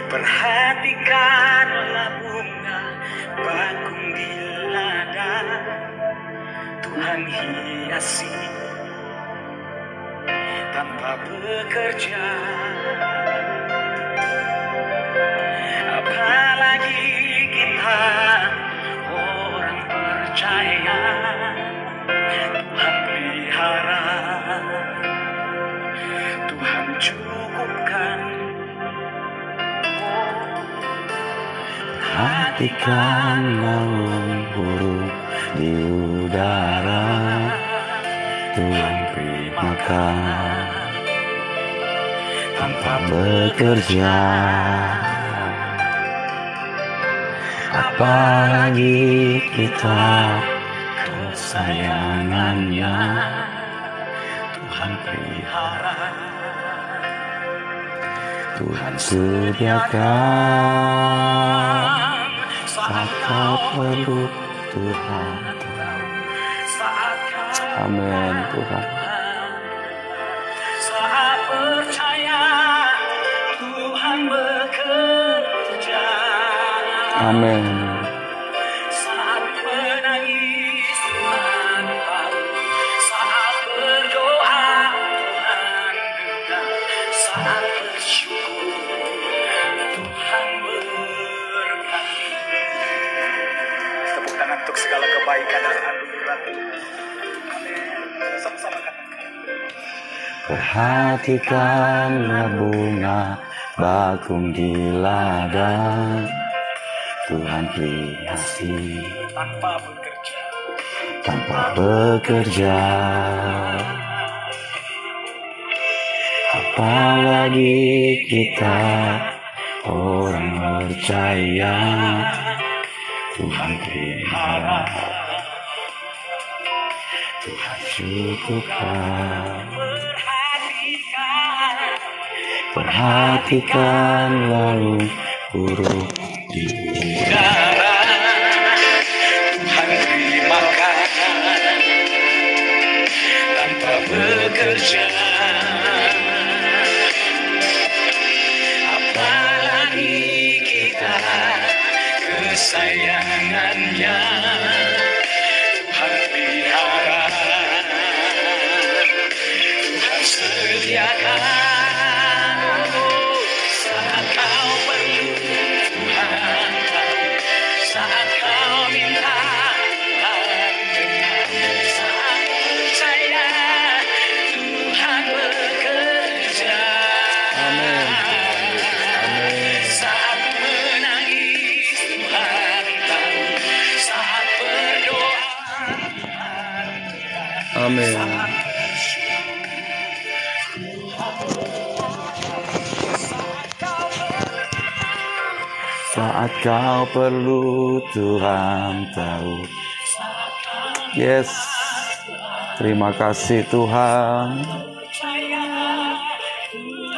Perhatikanlah bunga bakung di ladang, Tuhan hiasi tanpa bekerja. Apalagi kita orang percaya, Tuhan pelihara, Tuhan cukupkan. Perhatikanlah burung di udara, Tuhan beri makan tanpa bekerja. Apalagi kita kesayangannya, Tuhan pelihara, Tuhan sediakan saat kau perlu, Tuhan. Amin, Tuhan. Saat percaya, Tuhan bekerja. Amin. Saat menangis, Tuhan tahu. Saat berdoa, Tuhan dengar. Saat bersyukur, Tuhan berkati. Tepuk tangan untuk segala kebaikan dan anugerah. Sama-sama katakan. Perhatikanlah bunga bakung di ladang, Tuhan pelihara tanpa bekerja. Apalagi kita orang percaya, Tuhan pelihara, Tuhan cukupkan. Perhatikan lalu burung di udara, Tuhan beri makan tanpa bekerja. Apalagi kita kesayangannya, Tuhan pelihara, Tuhan sediakan. Saat kau perlu, Tuhan tahu. Saat kau minta, Tuhan dengar. Saat percaya, Tuhan bekerja. Amin. Amin. Saat menangis, Tuhan tahu. Saat berdoa, Tuhan dengar. Amin. Saat kau perlu, Tuhan tahu. Yes. Terima kasih Tuhan.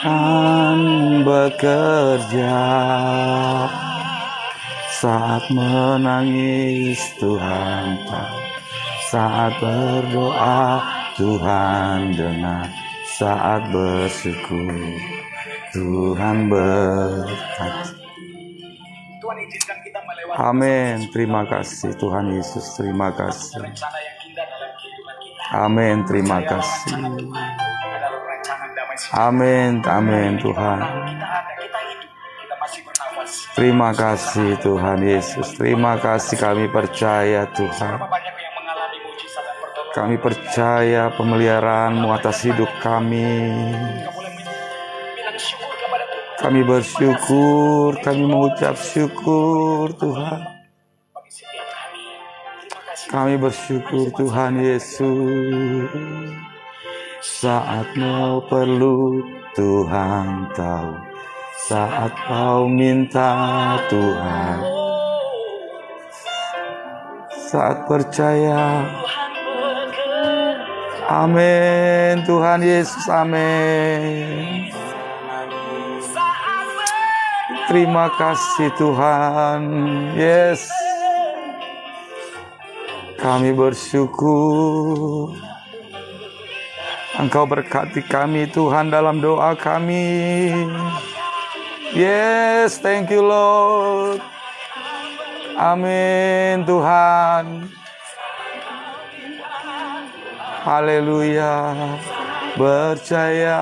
Tuhan bekerja. Saat menangis, Tuhan tahu. Saat berdoa, Tuhan dengar. Saat bersyukur, Tuhan berkati. Tuhan izinkan kita melewati Amin. Terima kasih Tuhan Yesus. Terima kasih. rencana yang indah dalam kehidupan kita. Amin. Terima kasih. Adalah rancangan damai sejahtera. Amin. Amin Tuhan. Kita ada, kita hidup, kita masih bernafas. Terima kasih Tuhan Yesus. Terima kasih, kami percaya Tuhan. Berapa banyak yang mengalami mujizat dan pertolongan. Kami percaya pemeliharaan-Mu atas hidup kami. Kita boleh bilang syukur kepada Tuhan. Kami bersyukur, kami mengucap syukur Tuhan. Bagi setiap kami. Terima kasih. Kami bersyukur Tuhan Yesus. Saat Mau perlu, Tuhan tahu. Saat Kau minta, Tuhan. Saat percaya. Amin Tuhan Yesus, amin. Terima kasih Tuhan. Yes. Kami bersyukur. Engkau berkati kami Tuhan dalam doa kami. Yes, thank you Lord. Amin Tuhan. Haleluya. Percaya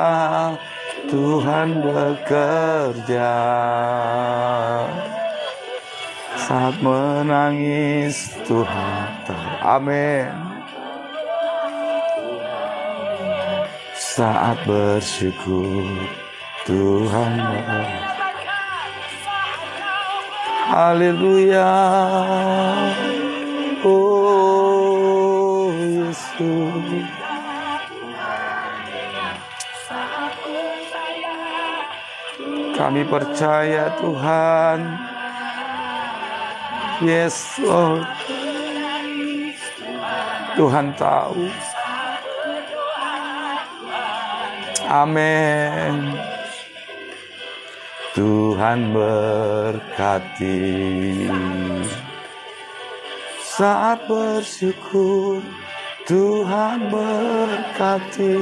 Tuhan bekerja. Saat menangis Tuhan. Amin. Saat bersyukur Tuhan. Haleluya. Oh Yesus. Kami percaya Tuhan. Yes Lord. Tuhan tahu. Amin. Tuhan berkati. Saat bersyukur Tuhan berkati.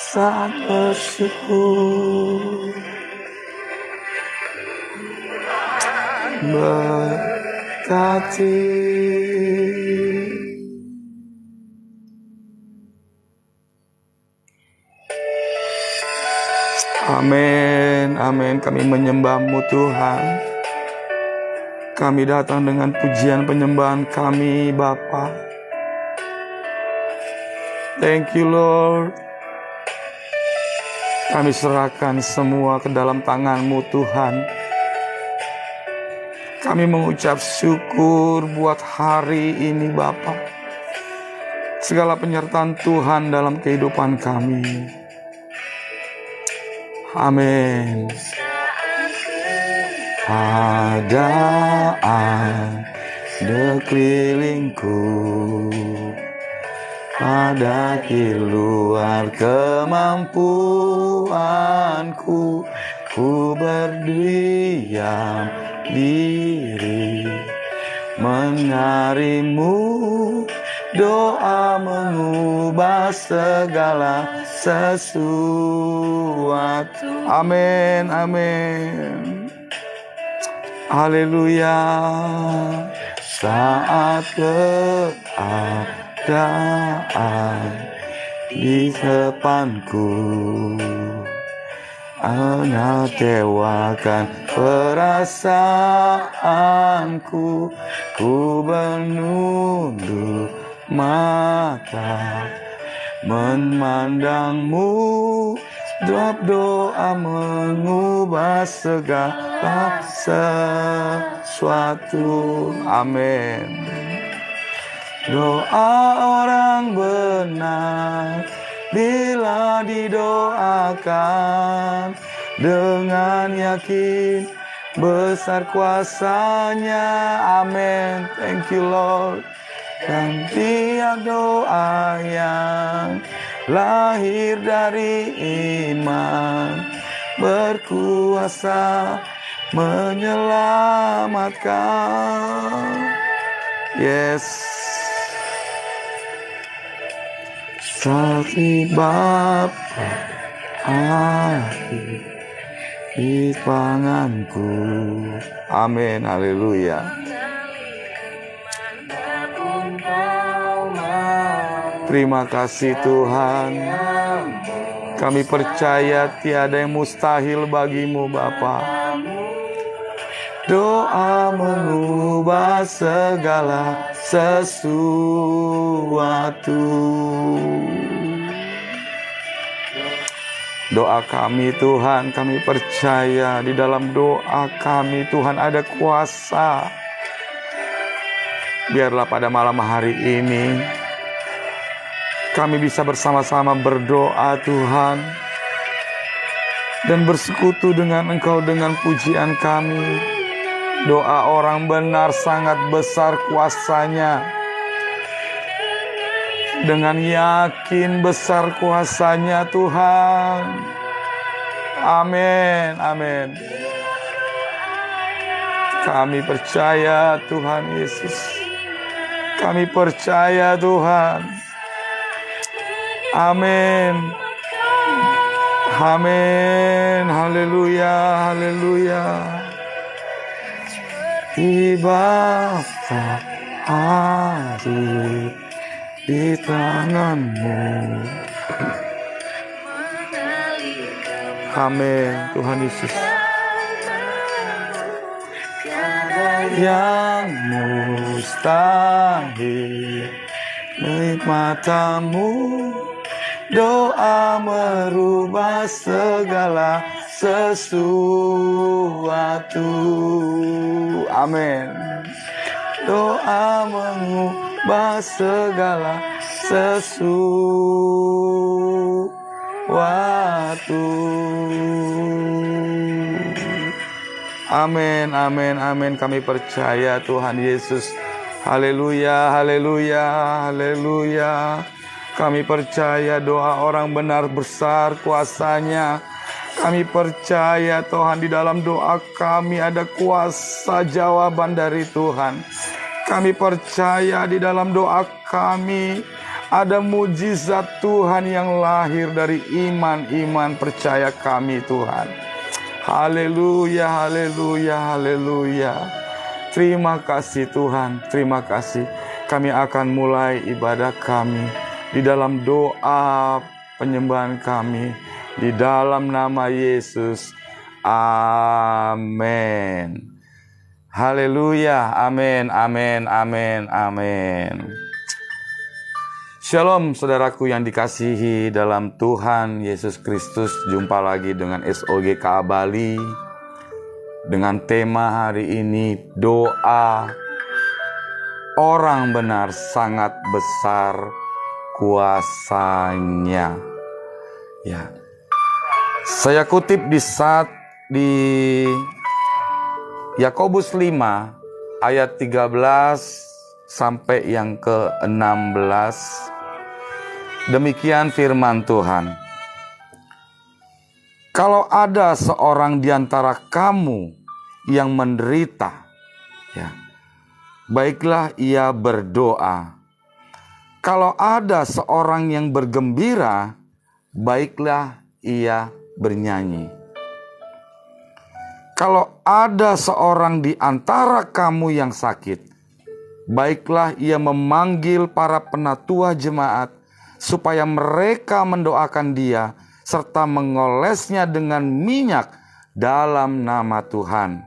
Saat bersyukur berkati. Amin, amin. Kami menyembah-Mu Tuhan. Kami datang dengan pujian penyembahan kami Bapa. Thank you Lord. Kami serahkan semua ke dalam tangan-Mu Tuhan. Kami mengucap syukur buat hari ini Bapa. Segala penyertaan Tuhan dalam kehidupan kami. Amin. Ada sekelilingku, ada di luar kemampuanku. Ku berdiam diri mencari-Mu. Doa mengubah segala sesuatu. Amin, amin. Haleluya. Saat keadaan di depanku mengecewakan perasaanku, ku menunduk mata memandang-Mu. Jawab doa mengubah segala sesuatu. Amin. Doa orang benar bila didoakan dengan yakin besar kuasa-Nya. Amin. Thank you Lord. Dan tiap doa yang lahir dari iman berkuasa menyelamatkan. Yes. Saksi Bapa hati di tanganku. Amin. Haleluya. Terima kasih Tuhan. Kami percaya tiada yang mustahil bagi-Mu Bapa. Doa mengubah segala sesuatu. Doa kami Tuhan, kami percaya di dalam doa kami Tuhan ada kuasa. Biarlah pada malam hari ini kami bisa bersama-sama berdoa Tuhan, dan bersekutu dengan Engkau dengan pujian kami. Doa orang benar sangat besar kuasanya. Dengan yakin besar kuasanya Tuhan. Amin, amin. Kami percaya Tuhan Yesus. Kami percaya Tuhan. Amin. Amin. Haleluya, haleluya. Tiba hari di tanganmu. Amin, Tuhan Yesus. Yang mustahil milik matamu, doa merubah segala sesuatu. Amin. Doa mengubah segala sesuatu. Amin, amin, amin. Kami percaya Tuhan Yesus. Haleluya, haleluya, haleluya. Kami percaya doa orang benar besar kuasanya. Kami percaya Tuhan di dalam doa kami ada kuasa jawaban dari Tuhan. Kami percaya di dalam doa kami ada mujizat Tuhan yang lahir dari iman percaya kami Tuhan. Haleluya, haleluya, haleluya. Terima kasih Tuhan, terima kasih. Kami akan mulai ibadah kami di dalam doa penyembahan kami di dalam nama Yesus. Amin. Haleluya, amin, amin, amin, amin. Shalom saudaraku yang dikasihi dalam Tuhan Yesus Kristus. Jumpa lagi dengan SOG KA Bali dengan tema hari ini, doa orang benar sangat besar kuasanya. Ya. Saya kutip di Yakobus 5 ayat 13 sampai yang ke-16. Demikian firman Tuhan. Kalau ada seorang di antara kamu yang menderita, ya, baiklah ia berdoa. Kalau ada seorang yang bergembira, baiklah ia bernyanyi. Kalau ada seorang di antara kamu yang sakit, baiklah ia memanggil para penatua jemaat, supaya mereka mendoakan dia, serta mengolesnya dengan minyak dalam nama Tuhan.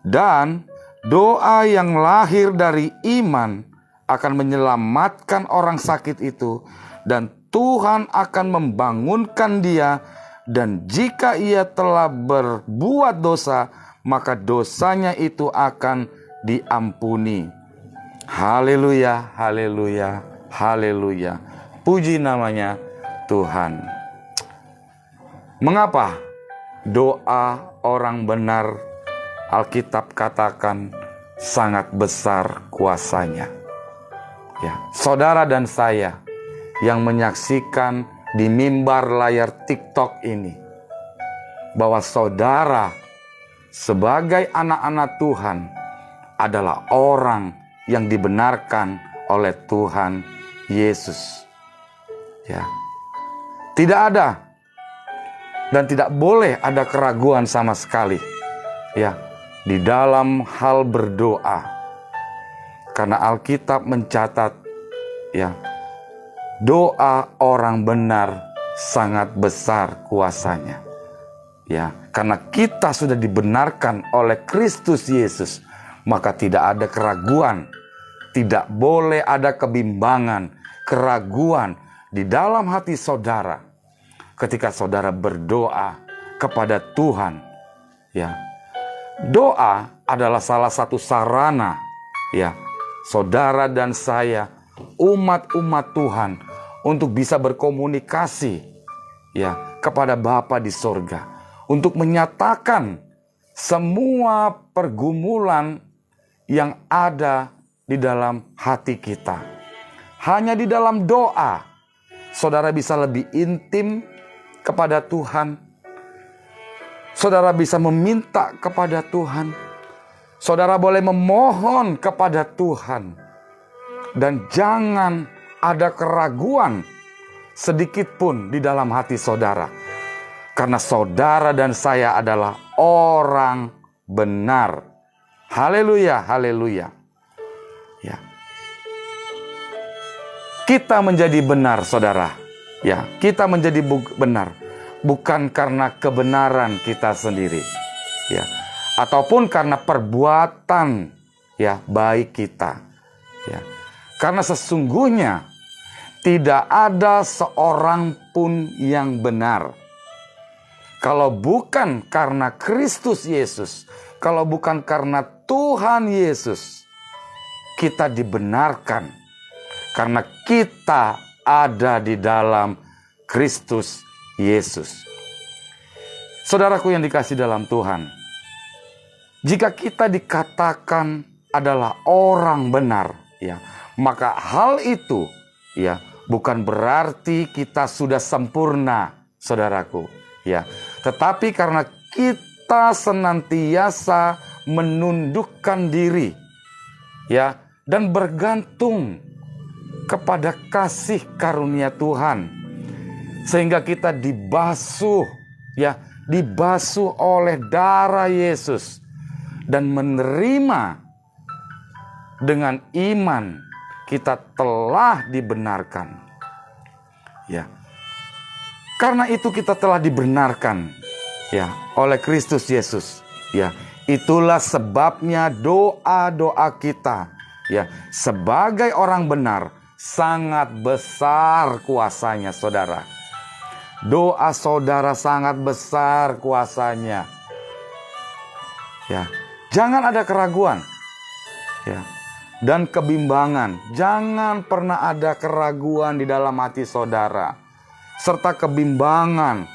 Dan doa yang lahir dari iman akan menyelamatkan orang sakit itu, dan Tuhan akan membangunkan dia, dan jika ia telah berbuat dosa, maka dosanya itu akan diampuni. Haleluya, haleluya, haleluya. Puji namanya Tuhan. Mengapa doa orang benar, Alkitab katakan, sangat besar kuasanya? Ya, saudara dan saya yang menyaksikan di mimbar layar TikTok ini, bahwa saudara sebagai anak-anak Tuhan adalah orang yang dibenarkan oleh Tuhan Yesus. Ya. Tidak ada dan tidak boleh ada keraguan sama sekali, ya, di dalam hal berdoa. Karena Alkitab mencatat, ya, doa orang benar sangat besar kuasanya. Ya, karena kita sudah dibenarkan oleh Kristus Yesus, maka tidak ada keraguan, tidak boleh ada kebimbangan, keraguan di dalam hati saudara ketika saudara berdoa kepada Tuhan. Ya, doa adalah salah satu sarana, ya, saudara dan saya, umat-umat Tuhan, untuk bisa berkomunikasi, ya, kepada Bapa di sorga, untuk menyatakan semua pergumulan yang ada di dalam hati kita. Hanya di dalam doa saudara bisa lebih intim kepada Tuhan. Saudara bisa meminta kepada Tuhan. Saudara boleh memohon kepada Tuhan. Dan jangan ada keraguan sedikit pun di dalam hati saudara. Karena saudara dan saya adalah orang benar. Haleluya, haleluya. Ya. Kita menjadi benar, saudara. Ya, kita menjadi benar bukan karena kebenaran kita sendiri. Ya. Ataupun karena perbuatan ya baik kita. Ya. Karena sesungguhnya tidak ada seorang pun yang benar. Kalau bukan karena Kristus Yesus, kalau bukan karena Tuhan Yesus, kita dibenarkan. Karena kita ada di dalam Kristus Yesus. Saudaraku yang dikasihi dalam Tuhan, jika kita dikatakan adalah orang benar, ya, maka hal itu ya bukan berarti kita sudah sempurna, saudaraku. Ya, tetapi karena kita senantiasa menundukkan diri, ya, dan bergantung kepada kasih karunia Tuhan, sehingga kita dibasuh, ya, dibasuh oleh darah Yesus dan menerima dengan iman kita telah dibenarkan, ya. Karena itu kita telah dibenarkan ya oleh Kristus Yesus. Ya, itulah sebabnya doa-doa kita ya sebagai orang benar sangat besar kuasanya, saudara. Doa saudara sangat besar kuasanya. Ya, jangan ada keraguan. Ya. Dan kebimbangan. Jangan pernah ada keraguan di dalam hati saudara. Serta kebimbangan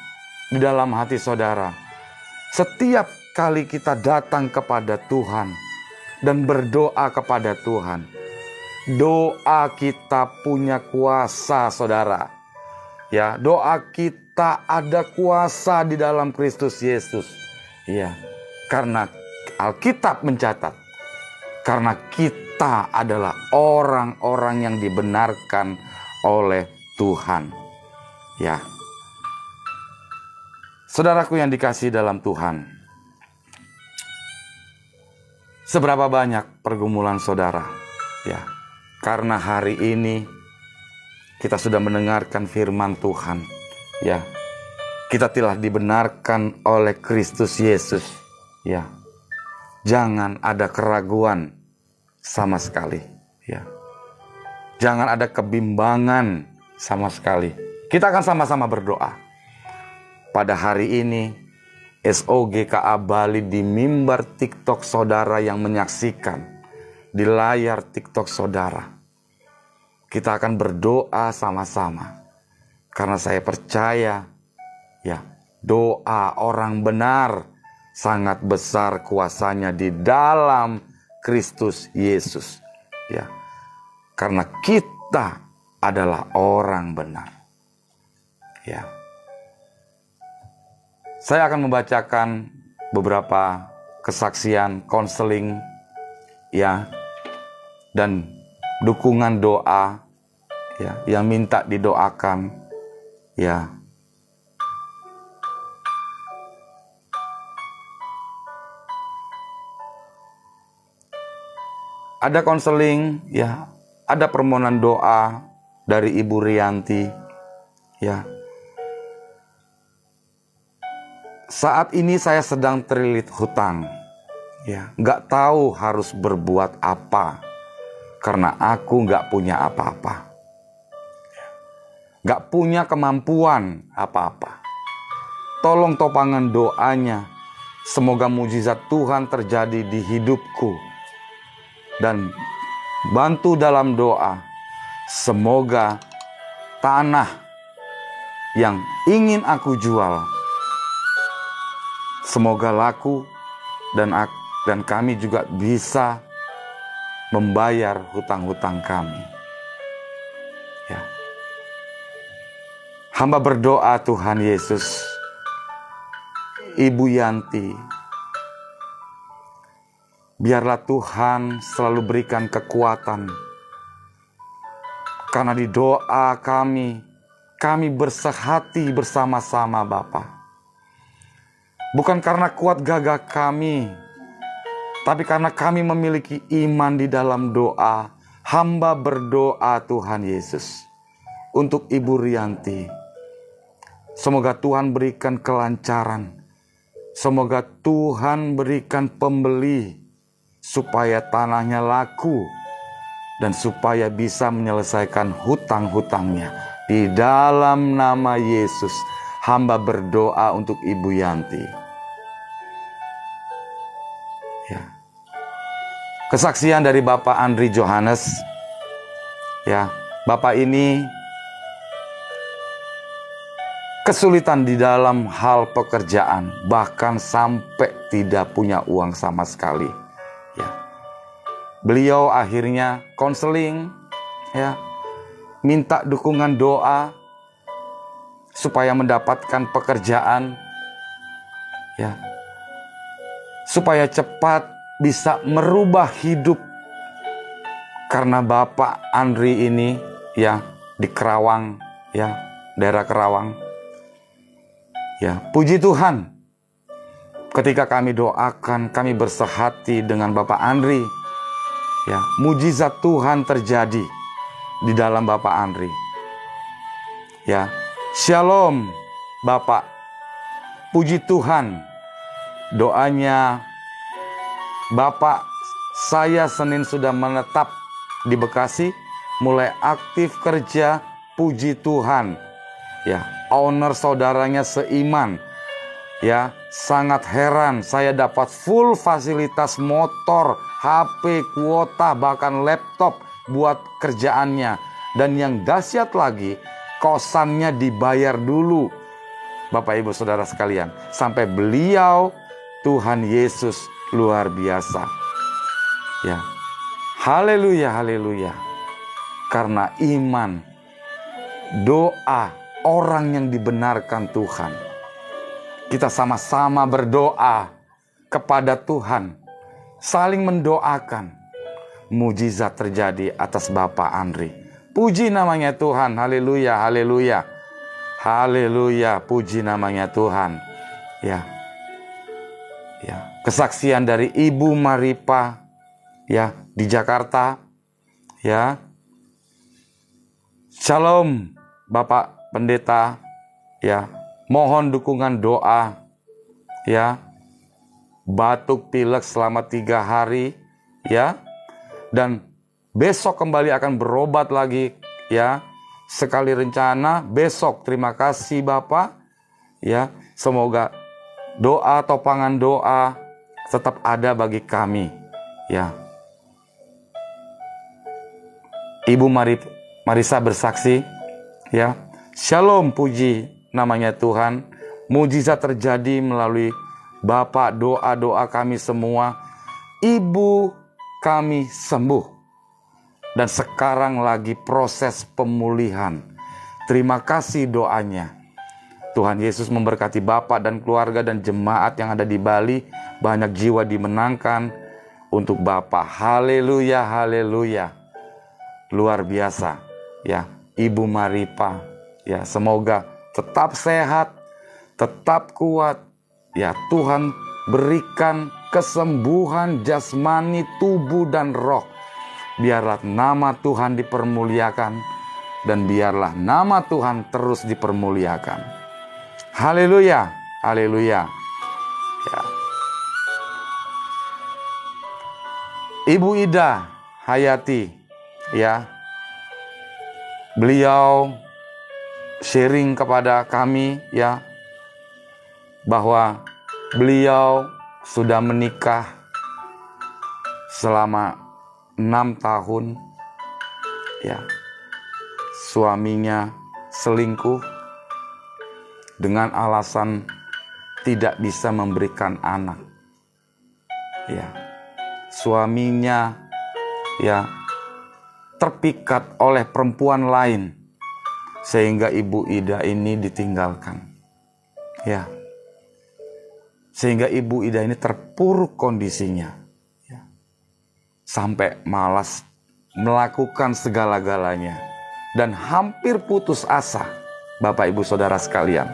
di dalam hati saudara. Setiap kali kita datang kepada Tuhan dan berdoa kepada Tuhan, doa kita punya kuasa, saudara. Ya, doa kita ada kuasa di dalam Kristus Yesus. Ya, karena Alkitab mencatat, karena kita adalah orang-orang yang dibenarkan oleh Tuhan. Ya, saudaraku yang dikasihi dalam Tuhan, seberapa banyak pergumulan saudara? Ya, karena hari ini kita sudah mendengarkan firman Tuhan. Ya, kita telah dibenarkan oleh Kristus Yesus. Ya, jangan ada keraguan sama sekali. Ya, jangan ada kebimbangan sama sekali. Kita akan sama-sama berdoa. Pada hari ini, SOGKA Bali di mimbar TikTok saudara yang menyaksikan di layar TikTok saudara. Kita akan berdoa sama-sama. Karena saya percaya, ya, doa orang benar sangat besar kuasanya di dalam Kristus Yesus. Ya, karena kita adalah orang benar. Ya. Saya akan membacakan beberapa kesaksian konseling ya dan dukungan doa ya yang minta didoakan ya. Ada konseling ya, ada permohonan doa dari Ibu Rianti ya. Saat ini saya sedang terlilit hutang, ya, nggak tahu harus berbuat apa, karena aku nggak punya apa-apa, nggak punya kemampuan apa-apa. Tolong topangan doanya, semoga mujizat Tuhan terjadi di hidupku, dan bantu dalam doa, semoga tanah yang ingin aku jual semoga laku dan kami juga bisa membayar hutang-hutang kami. Ya. Hamba berdoa Tuhan Yesus, Ibu Yanti, biarlah Tuhan selalu berikan kekuatan. Karena di doa kami bersehati bersama-sama Bapa. Bukan karena kuat gagah kami, tapi karena kami memiliki iman di dalam doa. Hamba berdoa Tuhan Yesus untuk Ibu Rianti. Semoga Tuhan berikan kelancaran. Semoga Tuhan berikan pembeli supaya tanahnya laku dan supaya bisa menyelesaikan hutang-hutangnya. Di dalam nama Yesus, hamba berdoa untuk Ibu Yanti. Ya. Kesaksian dari Bapak Andri Johannes. Ya, Bapak ini kesulitan di dalam hal pekerjaan, bahkan sampai tidak punya uang sama sekali. Ya. Beliau akhirnya konseling, ya, minta dukungan doa supaya mendapatkan pekerjaan, ya, supaya cepat bisa merubah hidup. Karena Bapak Andri ini, ya, di Kerawang, ya, daerah Kerawang. Ya, puji Tuhan. Ketika kami doakan, kami bersehati dengan Bapak Andri. Ya, mujizat Tuhan terjadi di dalam Bapak Andri. Ya, shalom Bapak. Puji Tuhan. Doanya Bapak, saya Senin sudah menetap di Bekasi, mulai aktif kerja, puji Tuhan. Ya, owner saudaranya seiman. Ya, sangat heran saya dapat full fasilitas motor, HP, kuota, bahkan laptop buat kerjaannya. Dan yang dahsyat lagi, kosannya dibayar dulu. Bapak Ibu Saudara sekalian, sampai beliau, Tuhan Yesus luar biasa. Ya. Haleluya, haleluya. Karena iman, doa orang yang dibenarkan Tuhan. Kita sama-sama berdoa kepada Tuhan, saling mendoakan. Mujizat terjadi atas Bapak Andri. Puji namanya Tuhan. Haleluya, haleluya. Haleluya, puji namanya Tuhan. Ya. Ya, kesaksian dari Ibu Maripa, ya, di Jakarta. Ya. Shalom Bapak Pendeta. Ya, mohon dukungan doa. Ya. Batuk pilek selama 3 hari, ya. Dan besok kembali akan berobat lagi, ya. Sekali rencana besok. Terima kasih Bapak. Ya, semoga doa, topangan doa tetap ada bagi kami. Ya. Ibu Marisa bersaksi, ya. Shalom, puji namanya Tuhan. Mujizat terjadi melalui Bapak, doa-doa kami semua. Ibu kami sembuh. Dan sekarang lagi proses pemulihan. Terima kasih doanya. Tuhan Yesus memberkati Bapak dan keluarga dan jemaat yang ada di Bali. Banyak jiwa dimenangkan untuk Bapak. Haleluya, haleluya. Luar biasa. Ya, Ibu Maripa. Ya, semoga tetap sehat, tetap kuat. Ya, Tuhan berikan kesembuhan jasmani, tubuh, dan roh. Biarlah nama Tuhan dipermuliakan. Dan biarlah nama Tuhan terus dipermuliakan. Haleluya, haleluya. Ya. Ibu Ida Hayati, ya, beliau sharing kepada kami, ya, bahwa beliau sudah menikah selama 6 tahun, ya. Suaminya selingkuh dengan alasan tidak bisa memberikan anak. Ya. Suaminya, ya, terpikat oleh perempuan lain sehingga Ibu Ida ini ditinggalkan. Ya. Sehingga Ibu Ida ini terpuruk kondisinya. Ya. Sampai malas melakukan segala-galanya dan hampir putus asa, Bapak Ibu Saudara sekalian.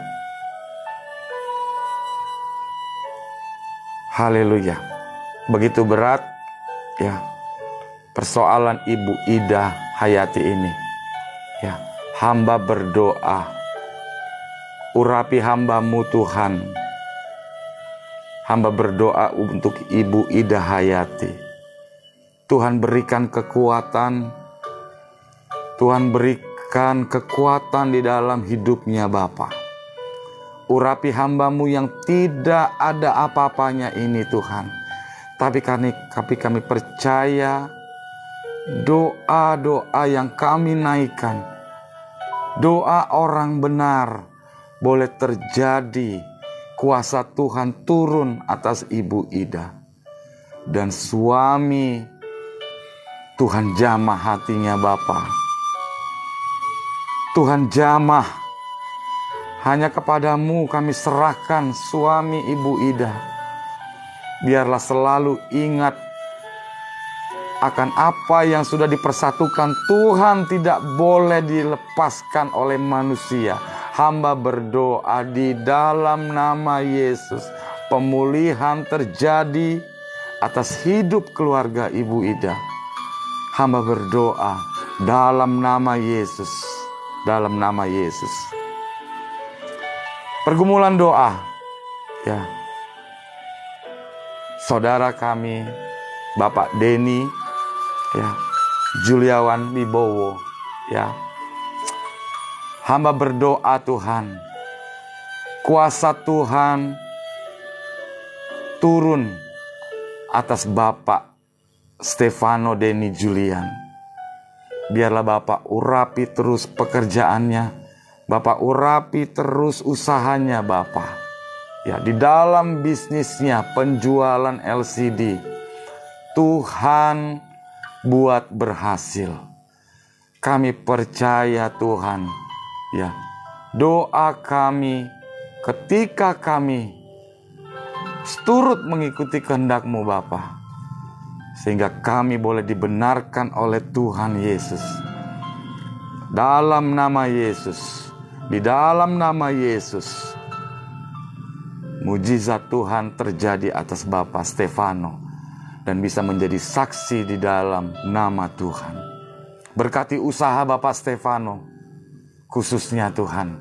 Haleluya. Begitu berat ya persoalan Ibu Ida Hayati ini. Ya, hamba berdoa, urapi hamba-Mu Tuhan. Hamba berdoa untuk Ibu Ida Hayati. Tuhan berikan kekuatan. Tuhan berikan kekuatan di dalam hidupnya Bapa. Urapi hamba-Mu yang tidak ada apa-apanya ini Tuhan. Tapi kami percaya doa-doa yang kami naikkan, doa orang benar boleh terjadi. Kuasa Tuhan turun atas Ibu Ida. Dan suami Tuhan jamah hatinya Bapa. Tuhan jamah. Hanya kepadamu kami serahkan suami Ibu Ida. Biarlah selalu ingat akan apa yang sudah dipersatukan. Tuhan tidak boleh dilepaskan oleh manusia. Hamba berdoa di dalam nama Yesus. Pemulihan terjadi atas hidup keluarga Ibu Ida. Hamba berdoa dalam nama Yesus. Dalam nama Yesus. Pergumulan doa. Ya. Saudara kami, Bapak Denny, ya, Juliawan Wibowo, ya. Hamba berdoa Tuhan, kuasa Tuhan turun atas Bapak Stefano Denny Julian. Biarlah Bapak urapi terus pekerjaannya, Bapak urapi terus usahanya Bapak. Ya, di dalam bisnisnya penjualan LCD, Tuhan buat berhasil. Kami percaya Tuhan, ya, doa kami ketika kami turut mengikuti kehendak-Mu Bapa, sehingga kami boleh dibenarkan oleh Tuhan Yesus. Dalam nama Yesus, di dalam nama Yesus, mujizat Tuhan terjadi atas Bapak Stefano dan bisa menjadi saksi di dalam nama Tuhan. Berkati usaha Bapak Stefano, khususnya Tuhan.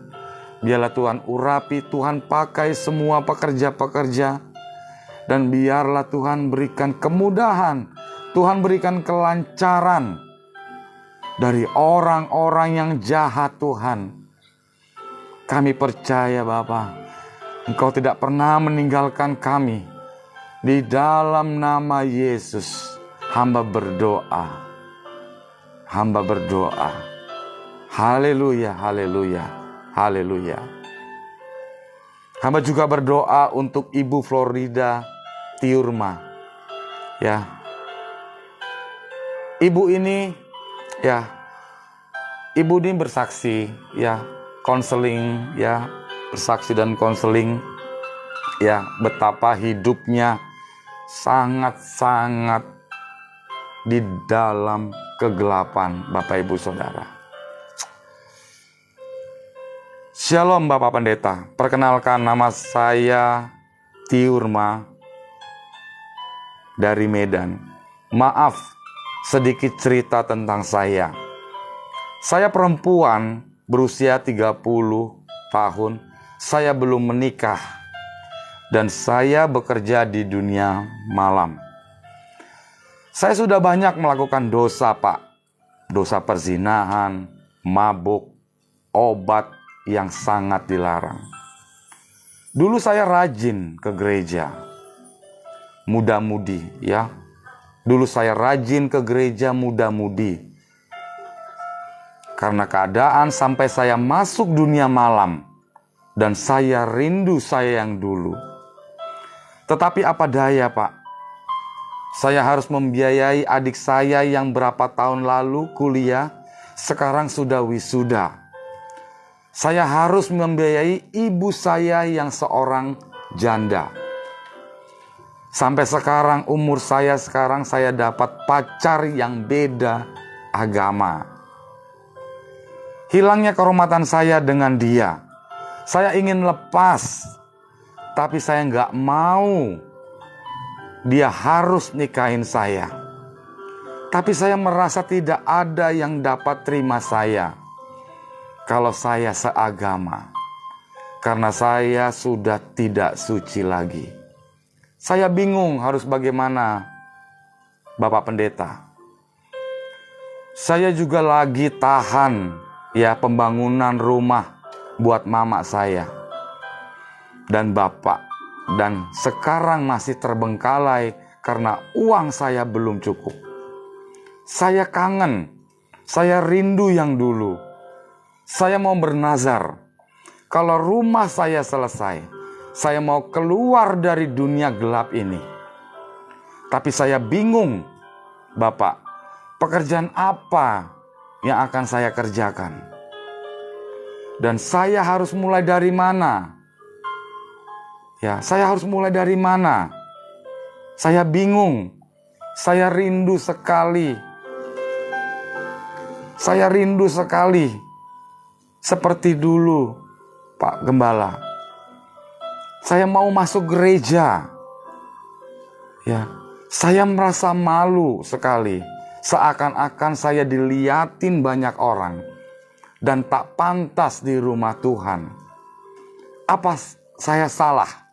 Biarlah Tuhan urapi, Tuhan pakai semua pekerja-pekerja, dan biarlah Tuhan berikan kemudahan, Tuhan berikan kelancaran dari orang-orang yang jahat Tuhan. Kami percaya Bapa, Engkau tidak pernah meninggalkan kami. Di dalam nama Yesus, hamba berdoa. Hamba berdoa. Haleluya, haleluya, haleluya. Hamba juga berdoa untuk Ibu Florida Tiurma. Ya. Ibu ini, ya. Ibu ini bersaksi, ya, konseling, ya, bersaksi dan konseling, ya, betapa hidupnya sangat-sangat di dalam kegelapan, Bapak Ibu Saudara. Shalom Bapak Pendeta, perkenalkan nama saya Tiurma dari Medan. Maaf, sedikit cerita tentang saya. Saya perempuan berusia 30 tahun, saya belum menikah, dan saya bekerja di dunia malam. Saya sudah banyak melakukan dosa, Pak. Dosa perzinahan, mabuk, obat yang sangat dilarang. Dulu saya rajin ke gereja, muda-mudi, ya. Dulu saya rajin ke gereja muda-mudi. Karena keadaan sampai saya masuk dunia malam. Dan saya rindu saya yang dulu. Tetapi apa daya, Pak? Saya harus membiayai adik saya yang berapa tahun lalu kuliah, sekarang sudah wisuda. Saya harus membiayai ibu saya yang seorang janda. Sampai sekarang umur saya sekarang saya dapat pacar yang beda agama. Hilangnya kehormatan saya dengan dia. Saya ingin lepas, tapi saya nggak mau dia harus nikahin saya. Tapi saya merasa tidak ada yang dapat terima saya kalau saya seagama. Karena saya sudah tidak suci lagi. Saya bingung harus bagaimana, Bapak Pendeta. Saya juga lagi tahan pembangunan rumah buat mama saya dan bapak. Dan sekarang masih terbengkalai karena uang saya belum cukup. Saya kangen, saya rindu yang dulu. Saya mau bernazar, kalau rumah saya selesai, saya mau keluar dari dunia gelap ini. Tapi saya bingung, Bapak, pekerjaan apa yang akan saya kerjakan? Dan saya harus mulai dari mana? Saya harus mulai dari mana? Saya bingung. Saya rindu sekali. Saya rindu sekali. Seperti dulu, Pak Gembala. Saya mau masuk gereja. Saya merasa malu sekali. Seakan-akan saya diliatin banyak orang. Dan tak pantas di rumah Tuhan. Apa saya salah?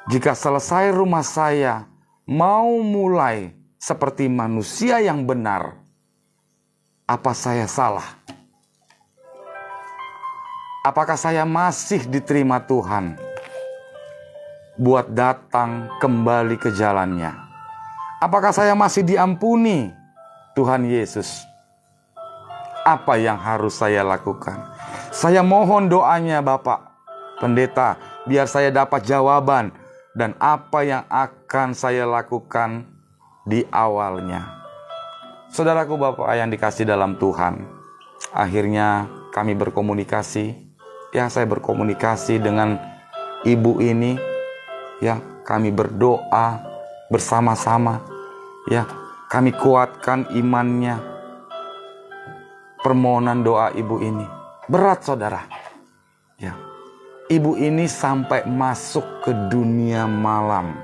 Jika selesai rumah saya mau mulai seperti manusia yang benar, apa saya salah? Apakah saya masih diterima Tuhan buat datang kembali ke jalannya? Apakah saya masih diampuni Tuhan Yesus? Apa yang harus saya lakukan? Saya mohon doanya Bapak Pendeta, biar saya dapat jawaban dan apa yang akan saya lakukan di awalnya. Saudaraku Bapak yang dikasih dalam Tuhan, akhirnya kami berkomunikasi. Saya berkomunikasi dengan ibu ini. Kami berdoa bersama-sama. Kami kuatkan imannya. Permohonan doa ibu ini berat, saudara. Ibu ini sampai masuk ke dunia malam.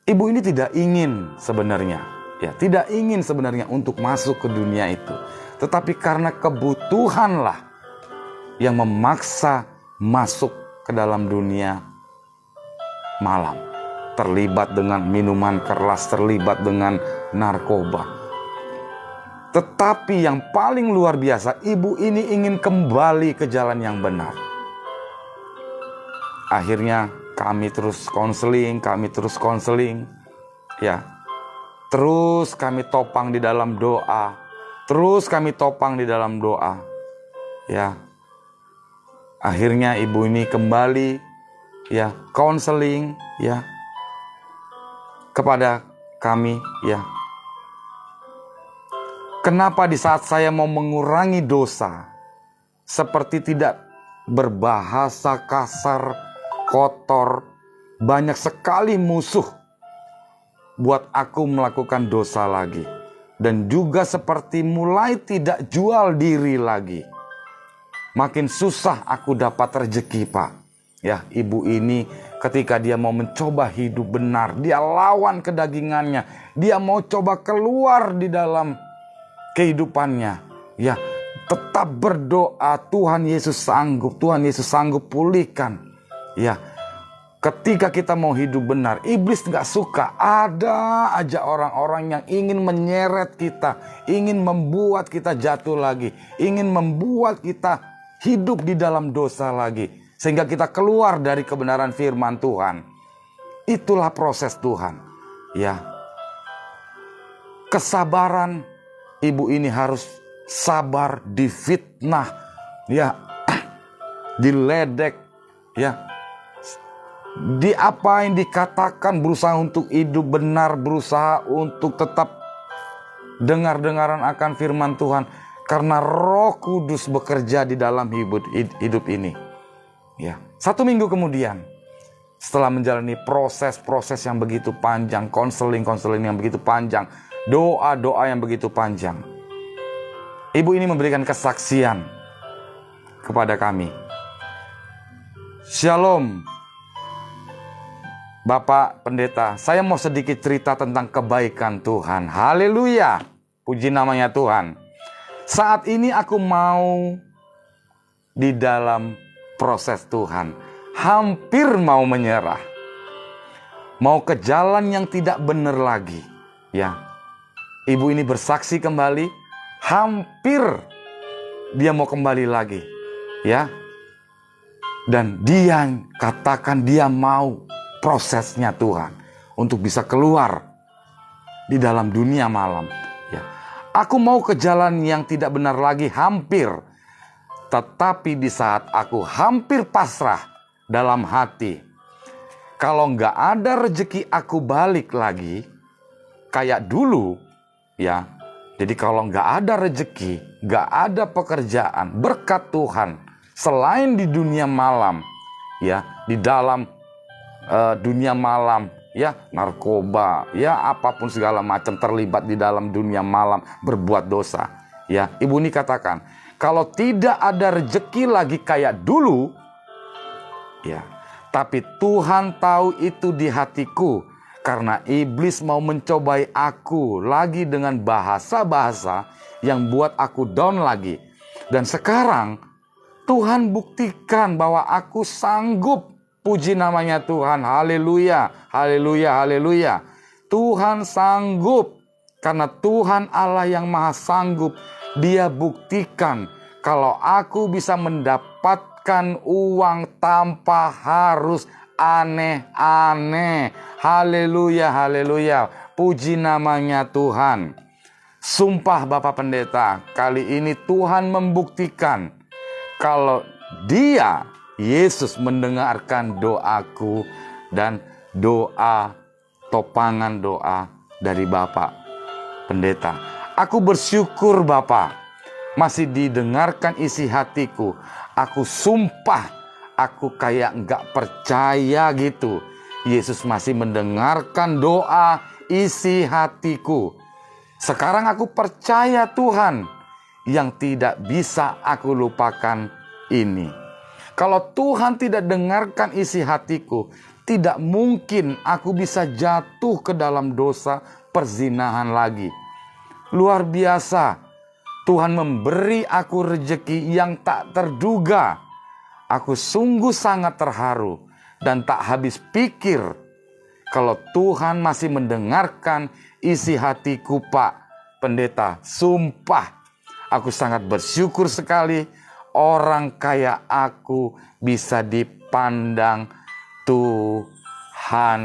Ibu ini tidak ingin sebenarnya. Tidak ingin sebenarnya untuk masuk ke dunia itu. Tetapi karena kebutuhanlah yang memaksa masuk ke dalam dunia malam. Terlibat dengan minuman keras, terlibat dengan narkoba. Tetapi yang paling luar biasa, ibu ini ingin kembali ke jalan yang benar. Akhirnya kami terus konseling. Terus kami topang di dalam doa. Akhirnya ibu ini kembali konseling kepada kami. Kenapa di saat saya mau mengurangi dosa, seperti tidak berbahasa kasar, kotor, banyak sekali musuh buat aku melakukan dosa lagi. Dan juga seperti mulai tidak jual diri lagi. Makin susah aku dapat rezeki, Pak. Ibu ini ketika dia mau mencoba hidup benar, dia lawan kedagingannya. Dia mau coba keluar di dalam kehidupannya, tetap berdoa, Tuhan Yesus sanggup pulihkan. Ketika kita mau hidup benar, iblis gak suka. Ada aja orang-orang yang ingin menyeret kita, ingin membuat kita jatuh lagi, ingin membuat kita hidup di dalam dosa lagi, sehingga kita keluar dari kebenaran firman Tuhan. Itulah proses Tuhan. Kesabaran. Ibu ini harus sabar, difitnah, diledek, di apa yang dikatakan, berusaha untuk hidup benar, berusaha untuk tetap dengar-dengaran akan firman Tuhan, karena Roh Kudus bekerja di dalam hidup ini. 1 minggu kemudian, setelah menjalani proses-proses yang begitu panjang, konseling yang begitu panjang, doa-doa yang begitu panjang, ibu ini memberikan kesaksian kepada kami. Shalom, Bapak Pendeta, saya mau sedikit cerita tentang kebaikan Tuhan. Haleluya. Puji namanya Tuhan. Saat ini aku mau di dalam proses Tuhan. Hampir mau menyerah. Mau ke jalan yang tidak benar lagi. Ya. Ibu ini bersaksi kembali. Hampir dia mau kembali lagi. Ya. Dan dia katakan dia mau prosesnya Tuhan untuk bisa keluar di dalam dunia malam. Ya. Aku mau ke jalan yang tidak benar lagi hampir. Tetapi di saat aku hampir pasrah dalam hati, kalau nggak ada rezeki aku balik lagi kayak dulu, ya. Jadi kalau nggak ada rezeki, nggak ada pekerjaan, berkat Tuhan selain di dunia malam, ya, di dalam dunia malam, ya, narkoba, ya, apapun segala macam terlibat di dalam dunia malam, berbuat dosa, ya. Ibu ini katakan, kalau tidak ada rezeki lagi kayak dulu, ya, tapi Tuhan tahu itu di hatiku, karena iblis mau mencobai aku lagi dengan bahasa-bahasa yang buat aku down lagi. Dan sekarang Tuhan buktikan bahwa aku sanggup. Puji namanya Tuhan. Haleluya, haleluya, haleluya. Tuhan sanggup. Karena Tuhan Allah yang maha sanggup. Dia buktikan kalau aku bisa mendapatkan uang tanpa harus aneh-aneh. Haleluya, haleluya. Puji namanya Tuhan. Sumpah Bapak Pendeta, kali ini Tuhan membuktikan kalau Dia, Yesus, mendengarkan doaku dan doa, topangan doa dari Bapak Pendeta. Aku bersyukur Bapak, masih didengarkan isi hatiku. Aku sumpah, aku kayak nggak percaya gitu. Yesus masih mendengarkan doa isi hatiku. Sekarang aku percaya Tuhan, yang tidak bisa aku lupakan ini. Kalau Tuhan tidak dengarkan isi hatiku, tidak mungkin aku bisa jatuh ke dalam dosa perzinahan lagi. Luar biasa, Tuhan memberi aku rezeki yang tak terduga. Aku sungguh sangat terharu dan tak habis pikir kalau Tuhan masih mendengarkan isi hatiku, Pak Pendeta. Sumpah, aku sangat bersyukur sekali orang kayak aku bisa dipandang Tuhan.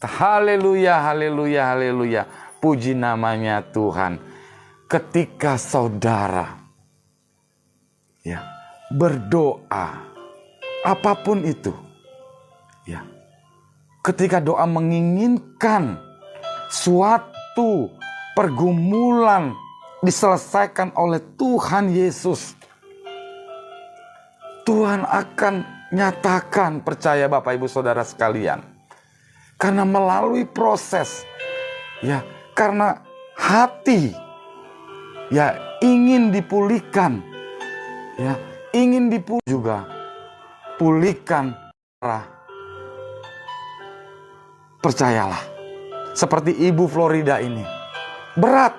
Haleluya, haleluya, haleluya. Puji namanya Tuhan. Ketika saudara, ya, berdoa, apapun itu, ya, ketika doa menginginkan suatu pergumulan diselesaikan oleh Tuhan Yesus, Tuhan akan nyatakan, percaya Bapak Ibu Saudara sekalian. Karena melalui proses, ya, karena hati, ya, ingin dipulihkan, ya, ingin dipulihkan juga, pulihkan. Percayalah, seperti Ibu Florida ini, berat.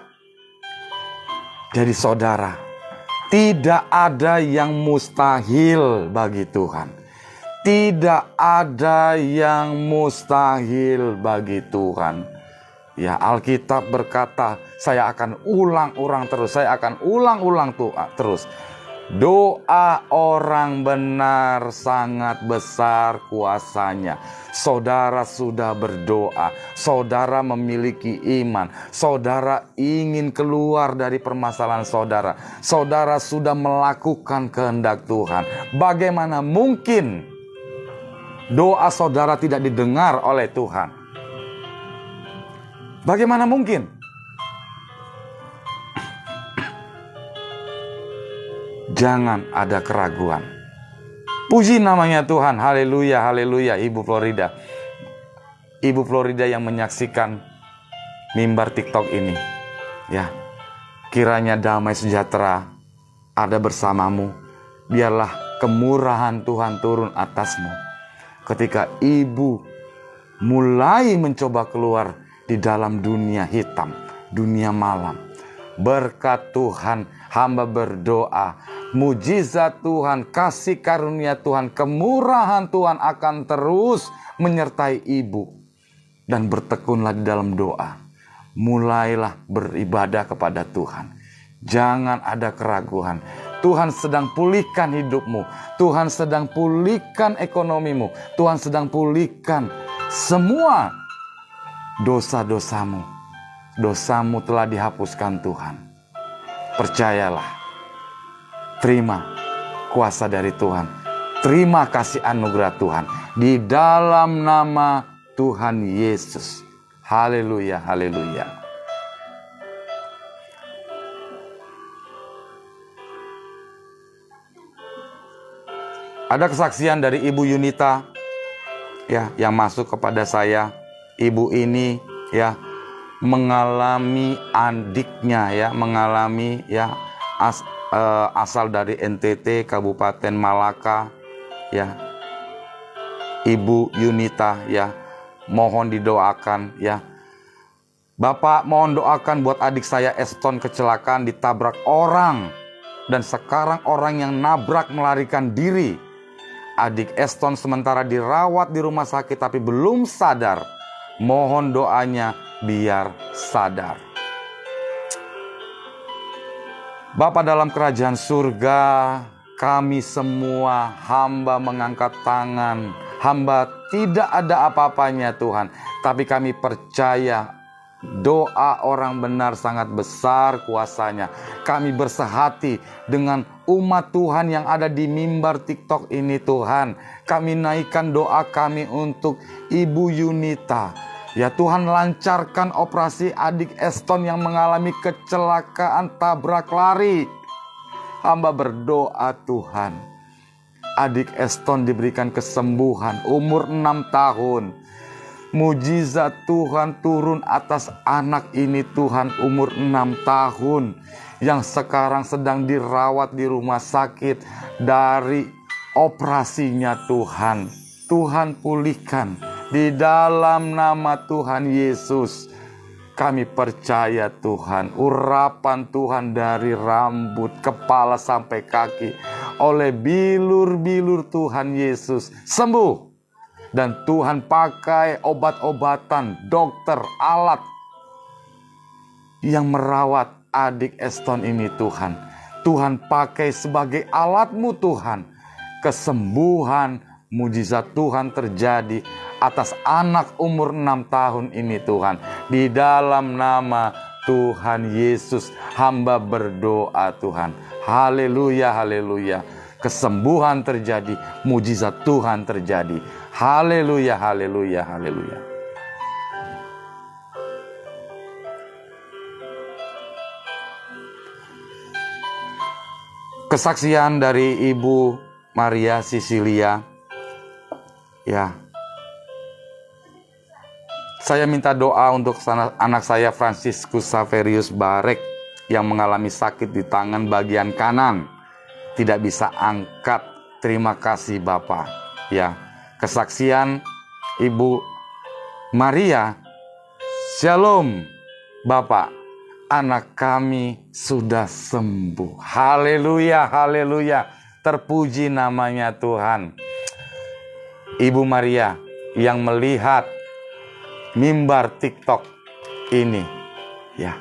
Jadi saudara, tidak ada yang mustahil bagi Tuhan. Tidak ada yang mustahil bagi Tuhan. Ya, Alkitab berkata, saya akan ulang-ulang terus. Saya akan ulang-ulang terus. Doa orang benar sangat besar kuasanya. Saudara sudah berdoa, saudara memiliki iman, saudara ingin keluar dari permasalahan saudara, saudara sudah melakukan kehendak Tuhan. Bagaimana mungkin doa saudara tidak didengar oleh Tuhan? Bagaimana mungkin? Jangan ada keraguan. Puji namanya Tuhan. Haleluya, haleluya. Ibu Florida. Ibu Florida yang menyaksikan mimbar TikTok ini. Ya, kiranya damai sejahtera ada bersamamu. Biarlah kemurahan Tuhan turun atasmu. Ketika ibu mulai mencoba keluar di dalam dunia hitam, dunia malam. Berkat Tuhan, hamba berdoa, mujizat Tuhan, kasih karunia Tuhan, kemurahan Tuhan akan terus menyertai ibu. Dan bertekunlah di dalam doa. Mulailah beribadah kepada Tuhan. Jangan ada keraguan. Tuhan sedang pulihkan hidupmu. Tuhan sedang pulihkan ekonomimu. Tuhan sedang pulihkan semua dosa-dosamu. Dosamu telah dihapuskan Tuhan. Percayalah. Terima kuasa dari Tuhan. Terima kasih anugerah Tuhan. Di dalam nama Tuhan Yesus. Haleluya, haleluya. Ada kesaksian dari Ibu Yunita ya, yang masuk kepada saya. Ibu ini ya mengalami adiknya ya, mengalami ya asal dari NTT Kabupaten Malaka ya. Ibu Yunita ya, mohon didoakan ya. Bapak mohon doakan buat adik saya Eston, kecelakaan ditabrak orang. Dan sekarang orang yang nabrak melarikan diri. Adik Eston sementara dirawat di rumah sakit tapi belum sadar. Mohon doanya biar sadar. Bapa dalam kerajaan surga, kami semua hamba mengangkat tangan. Hamba tidak ada apa-apanya Tuhan, tapi kami percaya doa orang benar sangat besar kuasanya. Kami bersehati dengan umat Tuhan yang ada di mimbar TikTok ini Tuhan. Kami naikkan doa kami untuk Ibu Yunita. Ya Tuhan, lancarkan operasi adik Eston yang mengalami kecelakaan tabrak lari. Hamba berdoa Tuhan, adik Eston diberikan kesembuhan, umur 6 tahun. Mujizat Tuhan turun atas anak ini Tuhan, umur 6 tahun. Yang sekarang sedang dirawat di rumah sakit dari operasinya Tuhan. Tuhan pulihkan di dalam nama Tuhan Yesus. Kami percaya Tuhan, urapan Tuhan dari rambut, kepala sampai kaki, oleh bilur-bilur Tuhan Yesus sembuh. Dan Tuhan pakai obat-obatan, dokter, alat yang merawat adik Eston ini Tuhan. Tuhan pakai sebagai alat-Mu Tuhan. Kesembuhan, mujizat Tuhan terjadi atas anak umur 6 tahun ini Tuhan. Di dalam nama Tuhan Yesus hamba berdoa Tuhan. Haleluya, haleluya. Kesembuhan terjadi, mujizat Tuhan terjadi. Haleluya, haleluya, haleluya. Kesaksian dari Ibu Maria Sisilia. Ya. Saya minta doa untuk anak saya Franciscus Saverius Barek yang mengalami sakit di tangan bagian kanan. Tidak bisa angkat. Terima kasih Bapak. Ya. Kesaksian Ibu Maria. Shalom Bapak. Anak kami sudah sembuh. Haleluya, haleluya. Terpuji namanya Tuhan. Ibu Maria yang melihat mimbar TikTok ini, ya,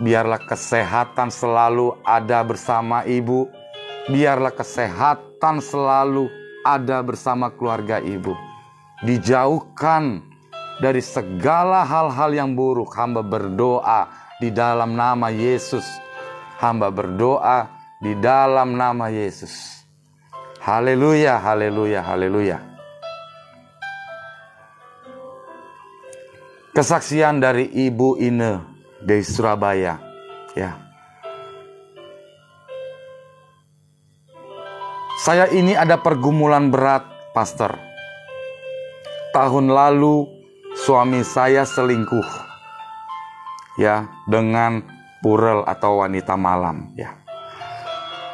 biarlah kesehatan selalu ada bersama ibu. Biarlah kesehatan selalu ada bersama keluarga ibu. Dijauhkan dari segala hal-hal yang buruk. Hamba berdoa di dalam nama Yesus. Hamba berdoa di dalam nama Yesus. Haleluya, haleluya, haleluya. Kesaksian dari Ibu Ine dari Surabaya, ya. Saya ini ada pergumulan berat, Pastor. Tahun lalu suami saya selingkuh, ya, dengan Purel atau wanita malam, ya.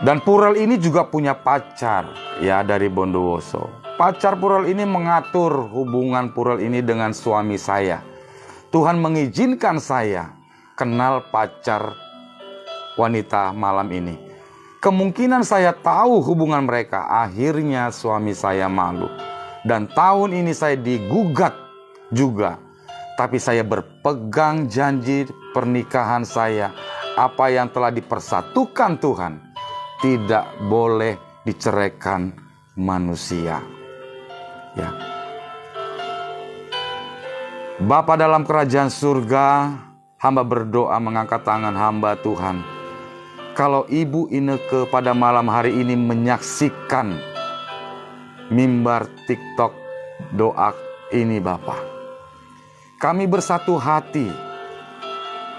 Dan Purel ini juga punya pacar, ya, dari Bondowoso. pacar Purel ini mengatur hubungan Purel ini dengan suami saya. Tuhan mengizinkan saya kenal pacar wanita malam ini. Kemungkinan saya tahu hubungan mereka. Akhirnya suami saya malu. Dan tahun ini saya digugat juga. Tapi saya berpegang janji pernikahan saya. Apa yang telah dipersatukan Tuhan tidak boleh diceraikan manusia. Ya. Bapa dalam kerajaan surga, hamba berdoa mengangkat tangan hamba Tuhan. Kalau Ibu Ineke pada malam hari ini menyaksikan mimbar TikTok doa ini Bapa, kami bersatu hati.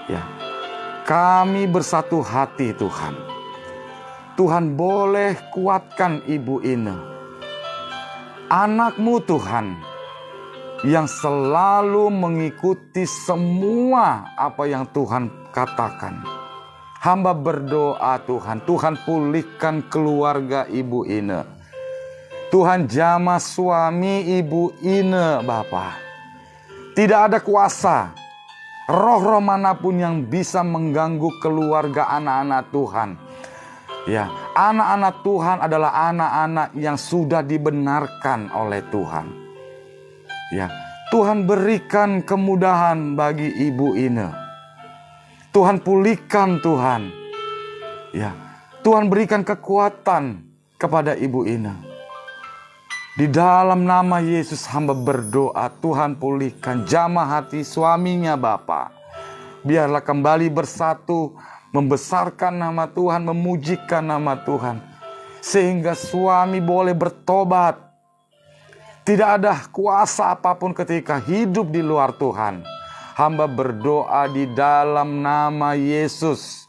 Ya, kami bersatu hati Tuhan. Tuhan boleh kuatkan Ibu Ine, anak-Mu Tuhan, yang selalu mengikuti semua apa yang Tuhan katakan. Hamba berdoa Tuhan, Tuhan pulihkan keluarga Ibu Ine. Tuhan jamah suami Ibu Ine Bapa. Tidak ada kuasa, roh-roh manapun yang bisa mengganggu keluarga anak-anak Tuhan. Ya, anak-anak Tuhan adalah anak-anak yang sudah dibenarkan oleh Tuhan. Ya, Tuhan berikan kemudahan bagi Ibu Ine. Tuhan pulihkan Tuhan. Ya, Tuhan berikan kekuatan kepada Ibu Ine. Di dalam nama Yesus hamba berdoa, Tuhan pulihkan jamah hati suaminya Bapa. Biarlah kembali bersatu, membesarkan nama Tuhan, memujikan nama Tuhan. Sehingga suami boleh bertobat. Tidak ada kuasa apapun ketika hidup di luar Tuhan. Hamba berdoa di dalam nama Yesus.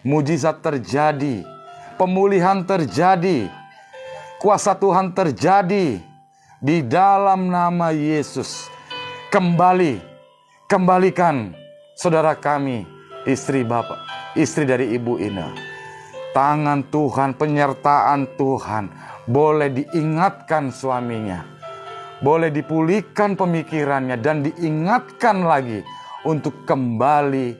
Mujizat terjadi, pemulihan terjadi, kuasa Tuhan terjadi di dalam nama Yesus. Kembalikan saudara kami, istri dari Ibu Ine. Tangan Tuhan, penyertaan Tuhan, boleh diingatkan suaminya, boleh dipulihkan pemikirannya, dan diingatkan lagi untuk kembali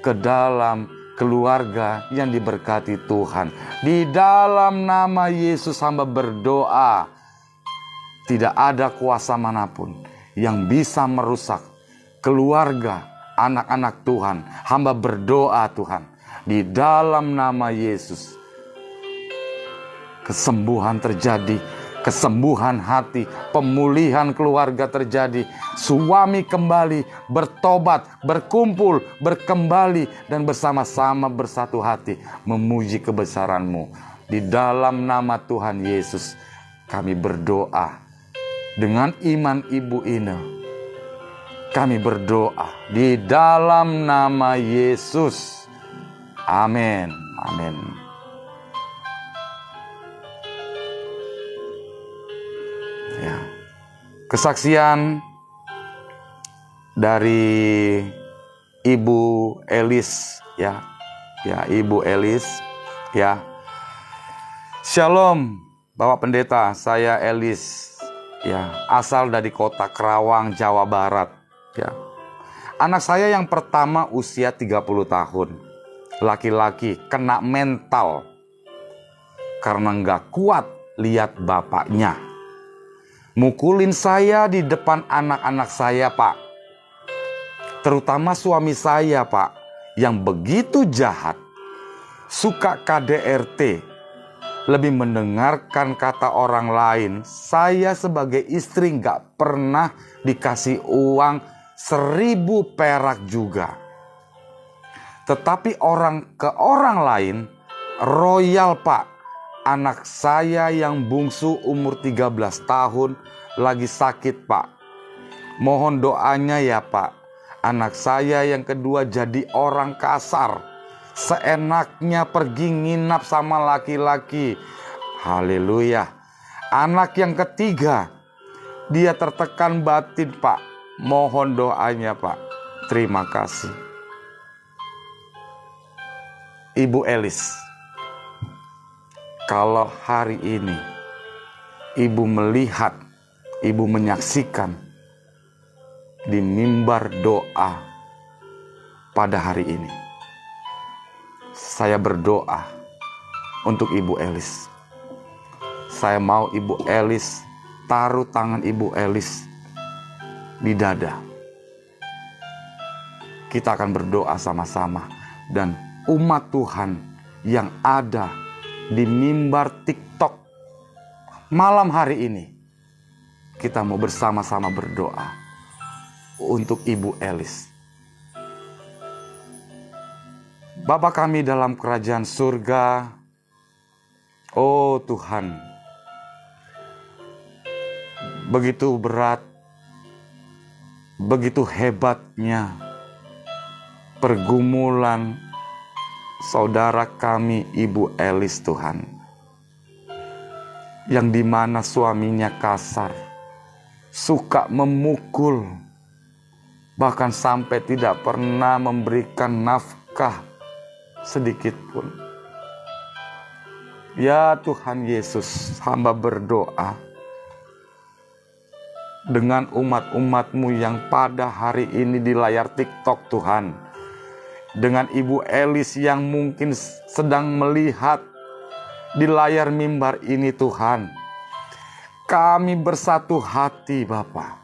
ke dalam keluarga yang diberkati Tuhan. Di dalam nama Yesus hamba berdoa, tidak ada kuasa manapun yang bisa merusak keluarga anak-anak Tuhan. Hamba berdoa Tuhan, di dalam nama Yesus, kesembuhan terjadi, kesembuhan hati, pemulihan keluarga terjadi. Suami kembali bertobat, berkumpul, berkembali, dan bersama-sama bersatu hati memuji kebesaran-Mu. Di dalam nama Tuhan Yesus kami berdoa. Dengan iman Ibu Ine, kami berdoa di dalam nama Yesus. Amin. Amin. Ya. Kesaksian dari Ibu Elis, ya. Ya, Ibu Elis, ya. Shalom, Bapak Pendeta, saya Elis, ya, asal dari kota Kerawang, Jawa Barat, ya. Anak saya yang pertama usia 30 tahun, laki-laki, kena mental karena nggak kuat lihat bapaknya. Mukulin saya di depan anak-anak saya, Pak. Terutama suami saya, Pak, yang begitu jahat, suka KDRT, lebih mendengarkan kata orang lain. Saya sebagai istri nggak pernah dikasih uang 1.000 perak juga. Tetapi orang ke orang lain, royal, Pak. Anak saya yang bungsu umur 13 tahun lagi sakit, Pak. Mohon doanya ya, Pak. Anak saya yang kedua jadi orang kasar, seenaknya pergi nginap sama laki-laki. Haleluya. Anak yang ketiga, dia tertekan batin, Pak. Mohon doanya, Pak. Terima kasih. Ibu Elis, kalau hari ini Ibu melihat, Ibu menyaksikan di mimbar doa pada hari ini. Saya berdoa untuk Ibu Elis. Saya mau Ibu Elis taruh tangan Ibu Elis di dada. Kita akan berdoa sama-sama. Dan umat Tuhan yang ada di mimbar TikTok malam hari ini, kita mau bersama-sama berdoa untuk Ibu Elis. Bapa kami dalam kerajaan surga, oh Tuhan, begitu berat, begitu hebatnya pergumulan saudara kami Ibu Elis Tuhan, yang dimana suaminya kasar, suka memukul, bahkan sampai tidak pernah memberikan nafkah sedikit pun. Ya Tuhan Yesus, hamba berdoa dengan umat-umat-Mu yang pada hari ini di layar TikTok Tuhan, dengan Ibu Elis yang mungkin sedang melihat di layar mimbar ini Tuhan, kami bersatu hati Bapa.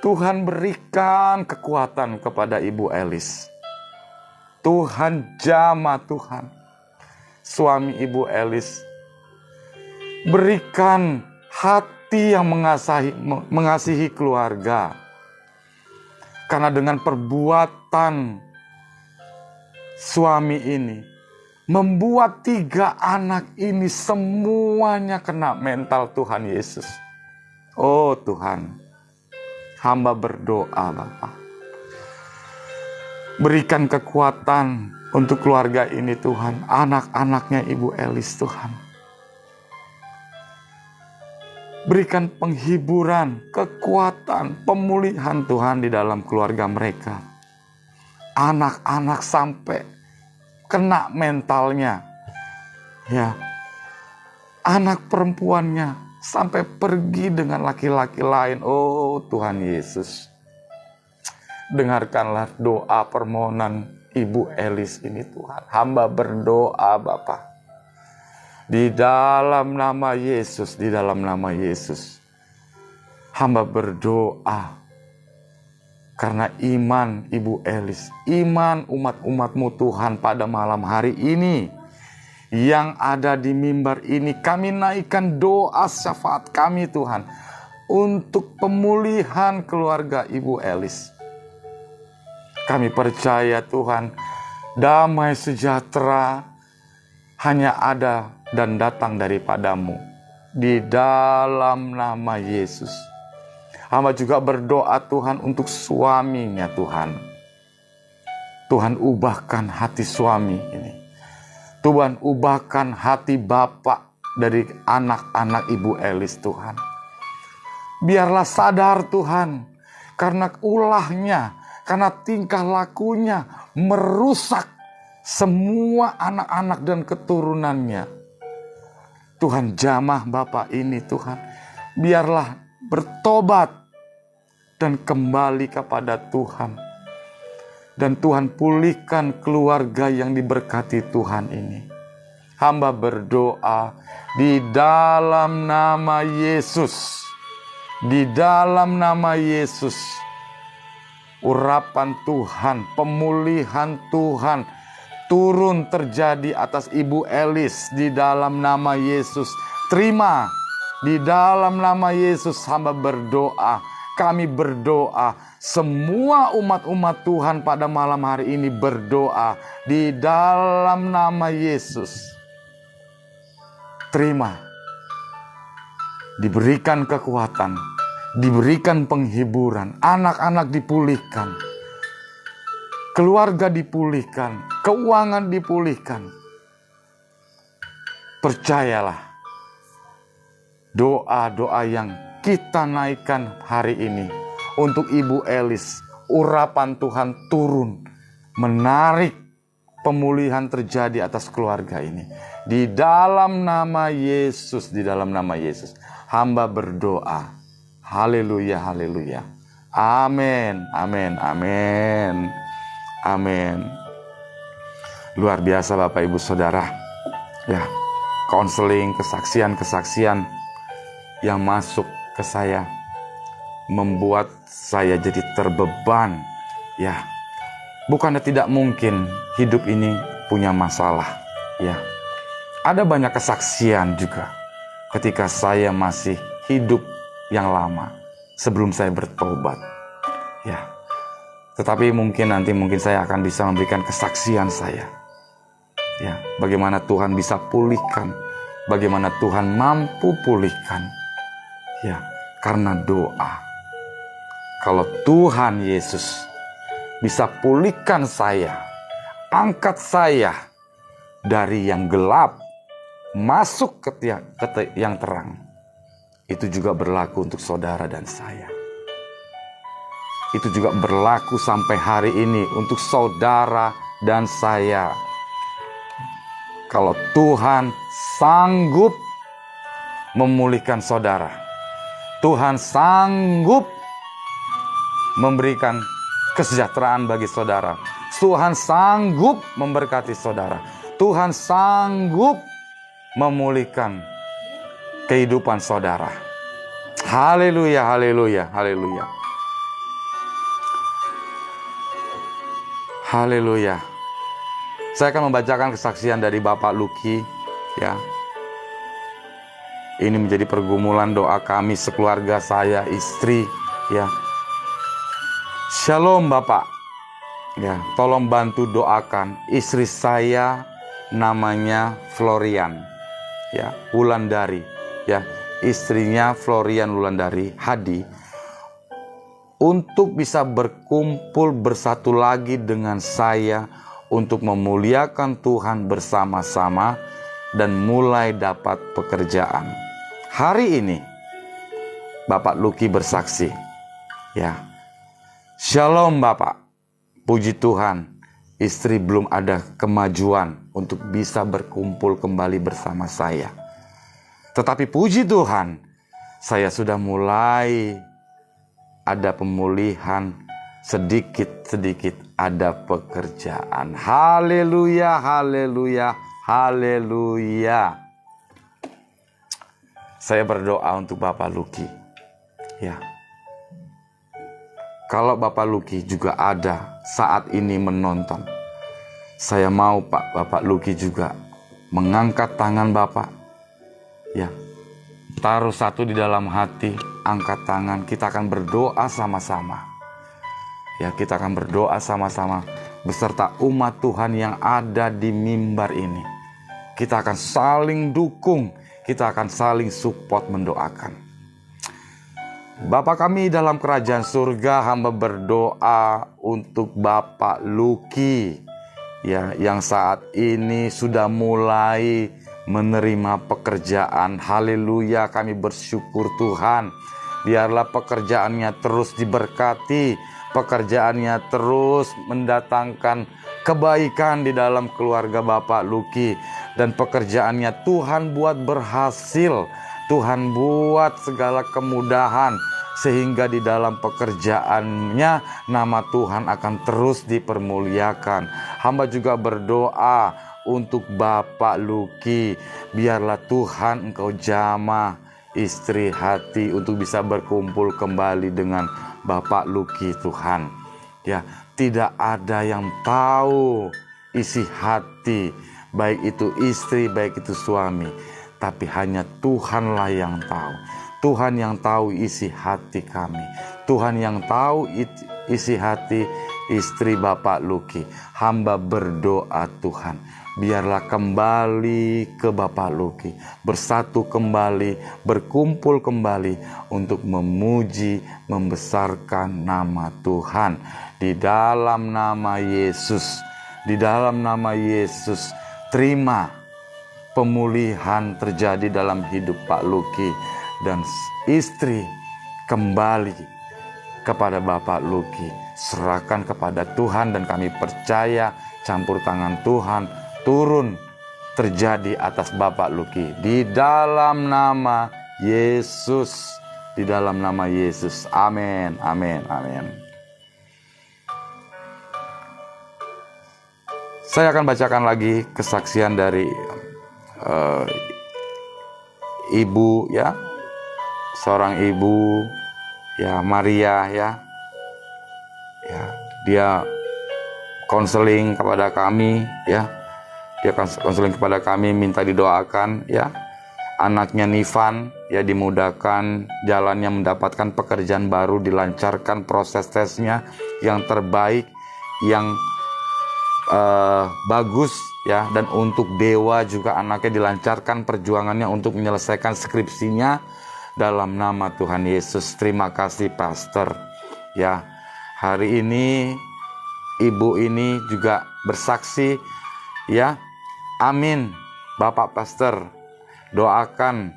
Tuhan berikan kekuatan kepada Ibu Elis. Tuhan jamah Tuhan suami Ibu Elis. Berikan hati yang mengasihi keluarga. Karena dengan perbuatan suami ini membuat 3 anak ini semuanya kena mental Tuhan Yesus. Oh Tuhan, hamba berdoa Bapa. Berikan kekuatan untuk keluarga ini Tuhan, anak-anaknya Ibu Elis Tuhan. Berikan penghiburan, kekuatan, pemulihan Tuhan di dalam keluarga mereka. Anak-anak sampai kena mentalnya. Ya. Anak perempuannya sampai pergi dengan laki-laki lain. Oh Tuhan Yesus. Dengarkanlah doa permohonan Ibu Elis ini Tuhan. Hamba berdoa Bapa. Di dalam nama Yesus, di dalam nama Yesus. Hamba berdoa. Karena iman Ibu Elis, iman umat-umat-Mu Tuhan pada malam hari ini. Yang ada di mimbar ini, kami naikkan doa syafaat kami Tuhan. Untuk pemulihan keluarga Ibu Elis. Kami percaya Tuhan, damai sejahtera hanya ada dan datang daripada-Mu. Di dalam nama Yesus. Hamba juga berdoa Tuhan untuk suaminya Tuhan. Tuhan ubahkan hati suami ini. Tuhan ubahkan hati bapak dari anak-anak Ibu Elis Tuhan. Biarlah sadar Tuhan, karena ulahnya, karena tingkah lakunya merusak semua anak-anak dan keturunannya. Tuhan jamah Bapak ini Tuhan. Biarlah bertobat dan kembali kepada Tuhan. Dan Tuhan pulihkan keluarga yang diberkati Tuhan ini. Hamba berdoa di dalam nama Yesus. Di dalam nama Yesus. Urapan Tuhan, pemulihan Tuhan turun terjadi atas Ibu Elis di dalam nama Yesus. Terima di dalam nama Yesus hamba berdoa. Kami berdoa, semua umat-umat Tuhan pada malam hari ini berdoa di dalam nama Yesus. Terima. Diberikan kekuatan. Diberikan penghiburan, anak-anak dipulihkan, keluarga dipulihkan, keuangan dipulihkan. Percayalah, doa-doa yang kita naikkan hari ini untuk Ibu Elis, urapan Tuhan turun, menarik pemulihan terjadi atas keluarga ini. Di dalam nama Yesus, di dalam nama Yesus, hamba berdoa. Haleluya, haleluya. Amin, amin, amin, amin. Luar biasa Bapak Ibu Saudara. Ya, konseling, kesaksian-kesaksian yang masuk ke saya membuat saya jadi terbeban. Ya, bukannya tidak mungkin hidup ini punya masalah. Ya, ada banyak kesaksian juga ketika saya masih hidup yang lama sebelum saya bertobat. Ya, tetapi mungkin saya akan bisa memberikan kesaksian saya. Ya, bagaimana Tuhan bisa pulihkan, bagaimana Tuhan mampu pulihkan. Ya, karena doa. Kalau Tuhan Yesus bisa pulihkan saya, angkat saya dari yang gelap, masuk ke yang terang. Itu juga berlaku untuk saudara dan saya. Itu juga berlaku sampai hari ini untuk saudara dan saya. Kalau Tuhan sanggup memulihkan saudara, Tuhan sanggup memberikan kesejahteraan bagi saudara, Tuhan sanggup memberkati saudara, Tuhan sanggup memulihkan kehidupan saudara. Haleluya, haleluya, haleluya. Haleluya. Saya akan membacakan kesaksian dari Bapak Luki, ya. Ini menjadi pergumulan doa kami sekeluarga, saya, istri, ya. Shalom Bapak. Ya, tolong bantu doakan istri saya, namanya Florian. Ya, Wulandari. Ya, istrinya Florian Wulandari Hadi, untuk bisa berkumpul bersatu lagi dengan saya untuk memuliakan Tuhan bersama-sama dan mulai dapat pekerjaan. Hari ini Bapak Luki bersaksi. Ya. Shalom Bapak. Puji Tuhan, istri belum ada kemajuan untuk bisa berkumpul kembali bersama saya. Tetapi puji Tuhan, saya sudah mulai ada pemulihan, sedikit-sedikit ada pekerjaan. Haleluya, haleluya, haleluya. Saya berdoa untuk Bapak Luki. Ya. Kalau Bapak Luki juga ada saat ini menonton, saya mau Bapak Luki juga mengangkat tangan Bapak. Ya. Taruh satu di dalam hati, angkat tangan, kita akan berdoa sama-sama. Ya, kita akan berdoa sama-sama beserta umat Tuhan yang ada di mimbar ini. Kita akan saling dukung, kita akan saling support mendoakan. Bapa kami dalam kerajaan surga, hamba berdoa untuk Bapak Luki, ya, yang saat ini sudah mulai menerima pekerjaan. Haleluya, kami bersyukur Tuhan. Biarlah pekerjaannya terus diberkati, pekerjaannya terus mendatangkan kebaikan di dalam keluarga Bapak Luki, dan pekerjaannya Tuhan buat berhasil, Tuhan buat segala kemudahan, sehingga di dalam pekerjaannya nama Tuhan akan terus dipermuliakan. Hamba juga berdoa untuk Bapak Luki, biarlah Tuhan Engkau jamah istri hati untuk bisa berkumpul kembali dengan Bapak Luki Tuhan. Ya, tidak ada yang tahu isi hati, baik itu istri, baik itu suami, tapi hanya Tuhanlah yang tahu. Tuhan yang tahu isi hati kami. Tuhan yang tahu isi hati istri Bapak Luki. Hamba berdoa Tuhan, biarlah kembali ke Bapak Luki, bersatu kembali, berkumpul kembali untuk memuji, membesarkan nama Tuhan. Di dalam nama Yesus, di dalam nama Yesus, terima pemulihan terjadi dalam hidup Pak Luki dan istri kembali kepada Bapak Luki. Serahkan kepada Tuhan dan kami percaya campur tangan Tuhan turun terjadi atas Bapak Lucky. Di dalam nama Yesus. Di dalam nama Yesus. Amin. Amin. Amin. Saya akan bacakan lagi kesaksian dari ibu ya. Seorang ibu ya, Maria ya. Ya, dia konseling kepada kami ya. Dia konseling kepada kami, minta didoakan ya. Anaknya Nivan ya dimudahkan jalannya, mendapatkan pekerjaan baru, dilancarkan proses tesnya yang terbaik, yang bagus ya. Dan untuk Dewa juga anaknya dilancarkan perjuangannya untuk menyelesaikan skripsinya dalam nama Tuhan Yesus. Terima kasih Pastor ya. Hari ini ibu ini juga bersaksi ya. Amin. Bapak Pastor, doakan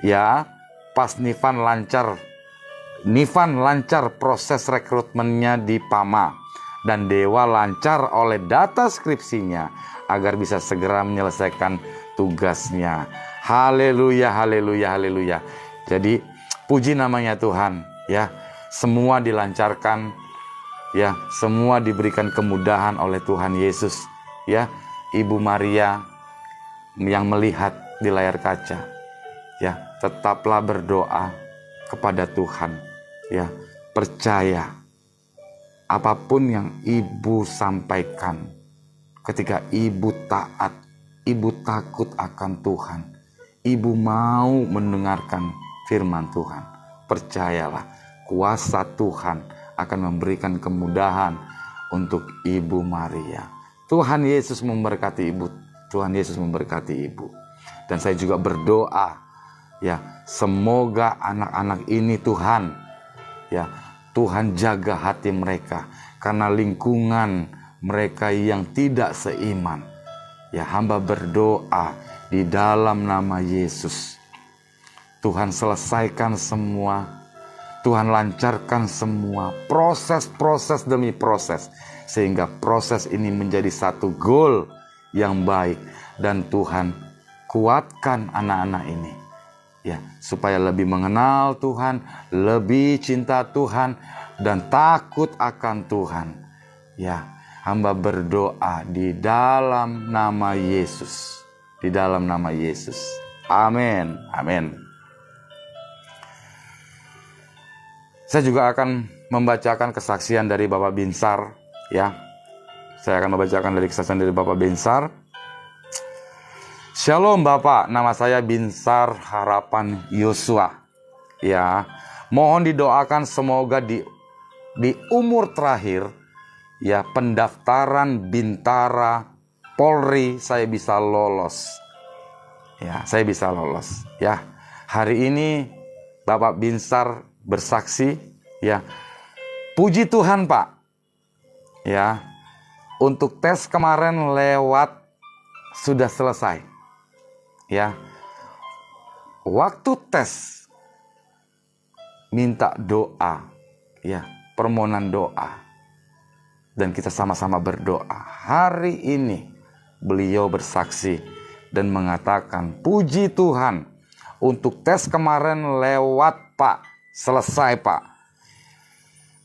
ya pas Nivan lancar proses rekrutmennya di PAMA, dan Dewa lancar oleh data skripsinya agar bisa segera menyelesaikan tugasnya. Haleluya, haleluya, haleluya. Jadi puji namanya Tuhan ya. Semua dilancarkan ya, semua diberikan kemudahan oleh Tuhan Yesus ya. Ibu Maria yang melihat di layar kaca ya, tetaplah berdoa kepada Tuhan ya. Percaya apapun yang ibu sampaikan, ketika ibu taat, ibu takut akan Tuhan, ibu mau mendengarkan firman Tuhan, percayalah kuasa Tuhan akan memberikan kemudahan untuk Ibu Maria. Tuhan Yesus memberkati ibu. Tuhan Yesus memberkati ibu. Dan saya juga berdoa ya, semoga anak-anak ini Tuhan ya, Tuhan jaga hati mereka karena lingkungan mereka yang tidak seiman. Ya, hamba berdoa di dalam nama Yesus. Tuhan selesaikan semua. Tuhan lancarkan semua proses demi proses, sehingga proses ini menjadi satu goal yang baik. Dan Tuhan kuatkan anak-anak ini ya, supaya lebih mengenal Tuhan, lebih cinta Tuhan, dan takut akan Tuhan ya. Hamba berdoa di dalam nama Yesus. Di dalam nama Yesus. Amin. Amin. Saya juga akan membacakan kesaksian dari Bapak Binsar ya. Saya akan membacakan dari kesaksian dari Bapak Binsar. Shalom Bapak, nama saya Binsar Harapan Yosua. Ya, mohon didoakan semoga di umur terakhir ya, pendaftaran Bintara Polri saya bisa lolos. Ya, saya bisa lolos ya. Hari ini Bapak Binsar bersaksi ya. Puji Tuhan Pak ya, untuk tes kemarin lewat, sudah selesai ya. Waktu tes minta doa ya, permohonan doa, dan kita sama-sama berdoa. Hari ini beliau bersaksi dan mengatakan, puji Tuhan untuk tes kemarin lewat Pak, selesai Pak.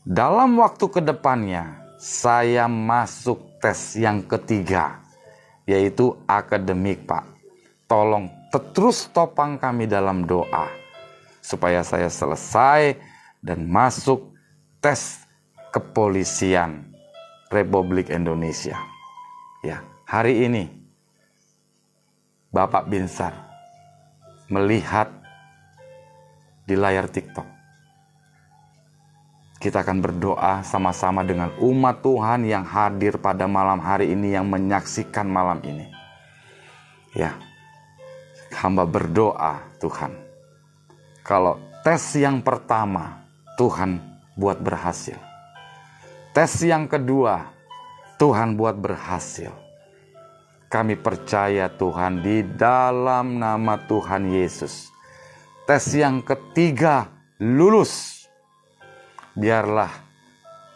Dalam waktu kedepannya saya masuk tes yang ketiga, yaitu akademik Pak. Tolong terus topang kami dalam doa supaya saya selesai dan masuk tes kepolisian Republik Indonesia. Ya, hari ini Bapak Binsar melihat di layar TikTok. Kita akan berdoa sama-sama dengan umat Tuhan yang hadir pada malam hari ini, yang menyaksikan malam ini. Ya, hamba berdoa Tuhan, kalau tes yang pertama Tuhan buat berhasil, tes yang kedua Tuhan buat berhasil. Kami percaya Tuhan di dalam nama Tuhan Yesus. Tes yang ketiga lulus. Biarlah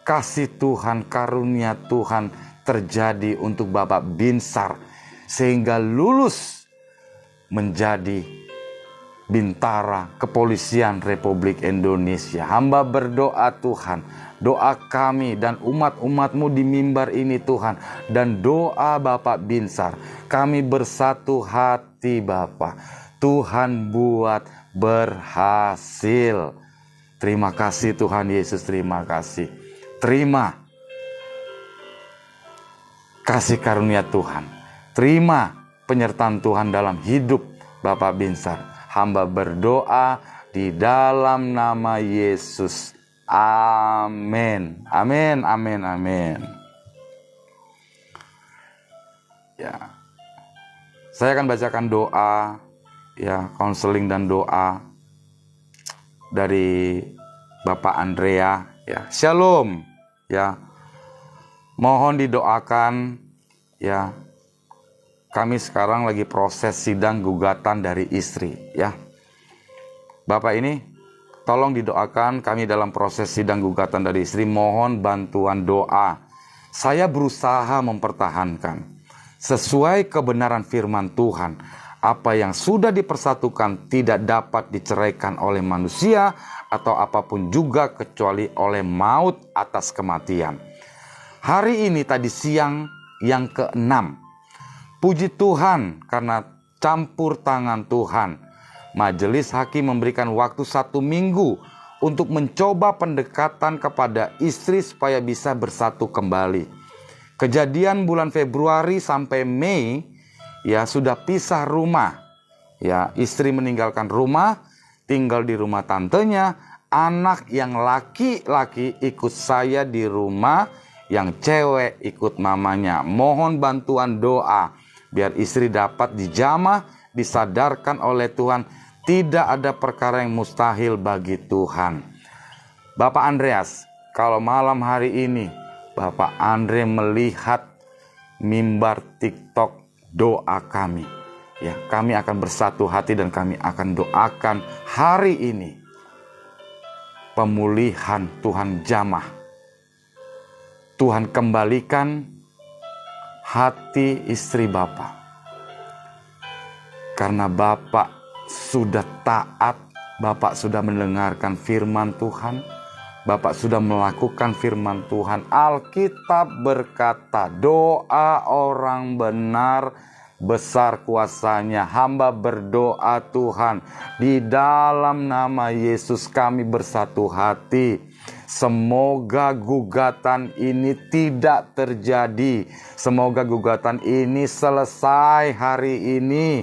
kasih Tuhan, karunia Tuhan, terjadi untuk Bapak Binsar sehingga lulus menjadi bintara kepolisian Republik Indonesia. Hamba berdoa Tuhan, doa kami dan umat-umat-Mu di mimbar ini Tuhan, dan doa Bapak Binsar, kami bersatu hati Bapak. Tuhan buat berhasil. Terima kasih Tuhan Yesus, terima kasih. Terima kasih karunia Tuhan. Terima penyertaan Tuhan dalam hidup Bapak Binsar. Hamba berdoa di dalam nama Yesus. Amin. Amin, amin, amin. Ya. Saya akan bacakan doa, ya, konseling dan doa dari Bapak Andrea, ya. Shalom, ya. Mohon didoakan, ya. Kami sekarang lagi proses sidang gugatan dari istri, ya. Bapak ini tolong didoakan, kami dalam proses sidang gugatan dari istri, mohon bantuan doa. Saya berusaha mempertahankan sesuai kebenaran firman Tuhan. Apa yang sudah dipersatukan tidak dapat diceraikan oleh manusia atau apapun juga kecuali oleh maut atas kematian. Hari ini tadi siang yang ke-6. Puji Tuhan karena campur tangan Tuhan. Majelis hakim memberikan waktu 1 minggu untuk mencoba pendekatan kepada istri supaya bisa bersatu kembali. Kejadian bulan Februari sampai Mei, ya, sudah pisah rumah. Ya, istri meninggalkan rumah, tinggal di rumah tantenya. Anak yang laki-laki ikut saya di rumah, yang cewek ikut mamanya. Mohon bantuan doa biar istri dapat dijamah, disadarkan oleh Tuhan. Tidak ada perkara yang mustahil bagi Tuhan. Bapak Andreas, kalau malam hari ini Bapak Andre melihat mimbar TikTok doa kami, ya, kami akan bersatu hati dan kami akan doakan hari ini pemulihan Tuhan jamah. Tuhan kembalikan hati istri Bapak. Karena Bapak sudah taat, Bapak sudah mendengarkan firman Tuhan, Bapak sudah melakukan firman Tuhan. Alkitab berkata, doa orang benar besar kuasanya. Hamba berdoa Tuhan, di dalam nama Yesus kami bersatu hati. Semoga gugatan ini tidak terjadi. Semoga gugatan ini selesai hari ini.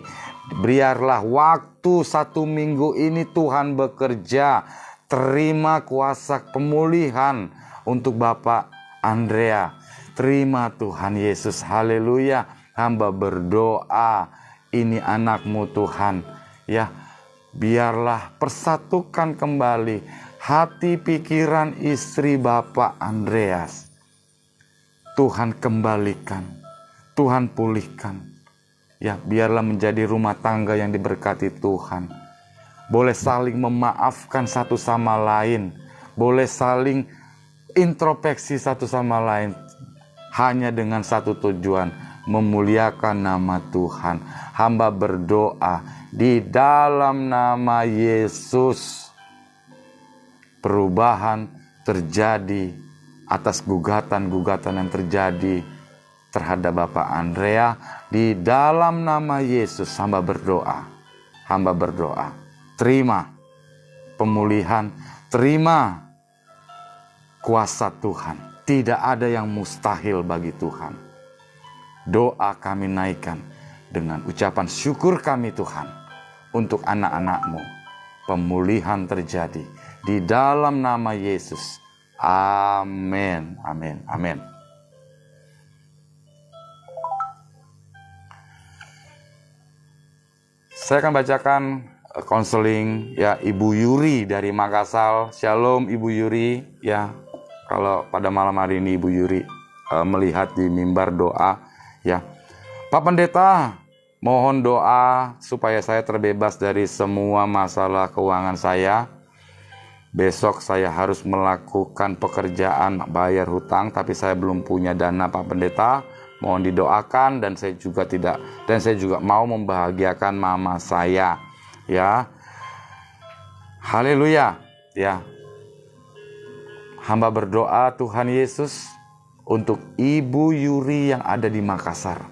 Biarlah waktu 1 minggu ini Tuhan bekerja. Terima kuasa pemulihan untuk Bapak Andrea. Terima Tuhan Yesus. Haleluya. Hamba berdoa, ini anakmu Tuhan. Ya, biarlah persatukan kembali hati pikiran istri Bapak Andreas. Tuhan kembalikan, Tuhan pulihkan. Ya, biarlah menjadi rumah tangga yang diberkati Tuhan. Boleh saling memaafkan satu sama lain. Boleh saling introspeksi satu sama lain. Hanya dengan satu tujuan, memuliakan nama Tuhan. Hamba berdoa di dalam nama Yesus. Perubahan terjadi atas gugatan-gugatan yang terjadi terhadap Bapak Andrea. Di dalam nama Yesus hamba berdoa. Hamba berdoa. Terima pemulihan. Terima kuasa Tuhan. Tidak ada yang mustahil bagi Tuhan. Doa kami naikkan dengan ucapan syukur kami Tuhan. Untuk anak-anak-Mu. Pemulihan terjadi. Di dalam nama Yesus. Amin. Amin. Amin. Saya akan bacakan konseling, ya, Ibu Yuri dari Makassar. Shalom Ibu Yuri, ya. Kalau pada malam hari ini Ibu Yuri melihat di mimbar doa, ya. Pak Pendeta, mohon doa supaya saya terbebas dari semua masalah keuangan saya. Besok saya harus melakukan pekerjaan bayar hutang, tapi saya belum punya dana Pak Pendeta. Mohon didoakan, dan saya juga mau membahagiakan mama saya. Ya. Haleluya. Ya. Hamba berdoa Tuhan Yesus untuk Ibu Yuri yang ada di Makassar.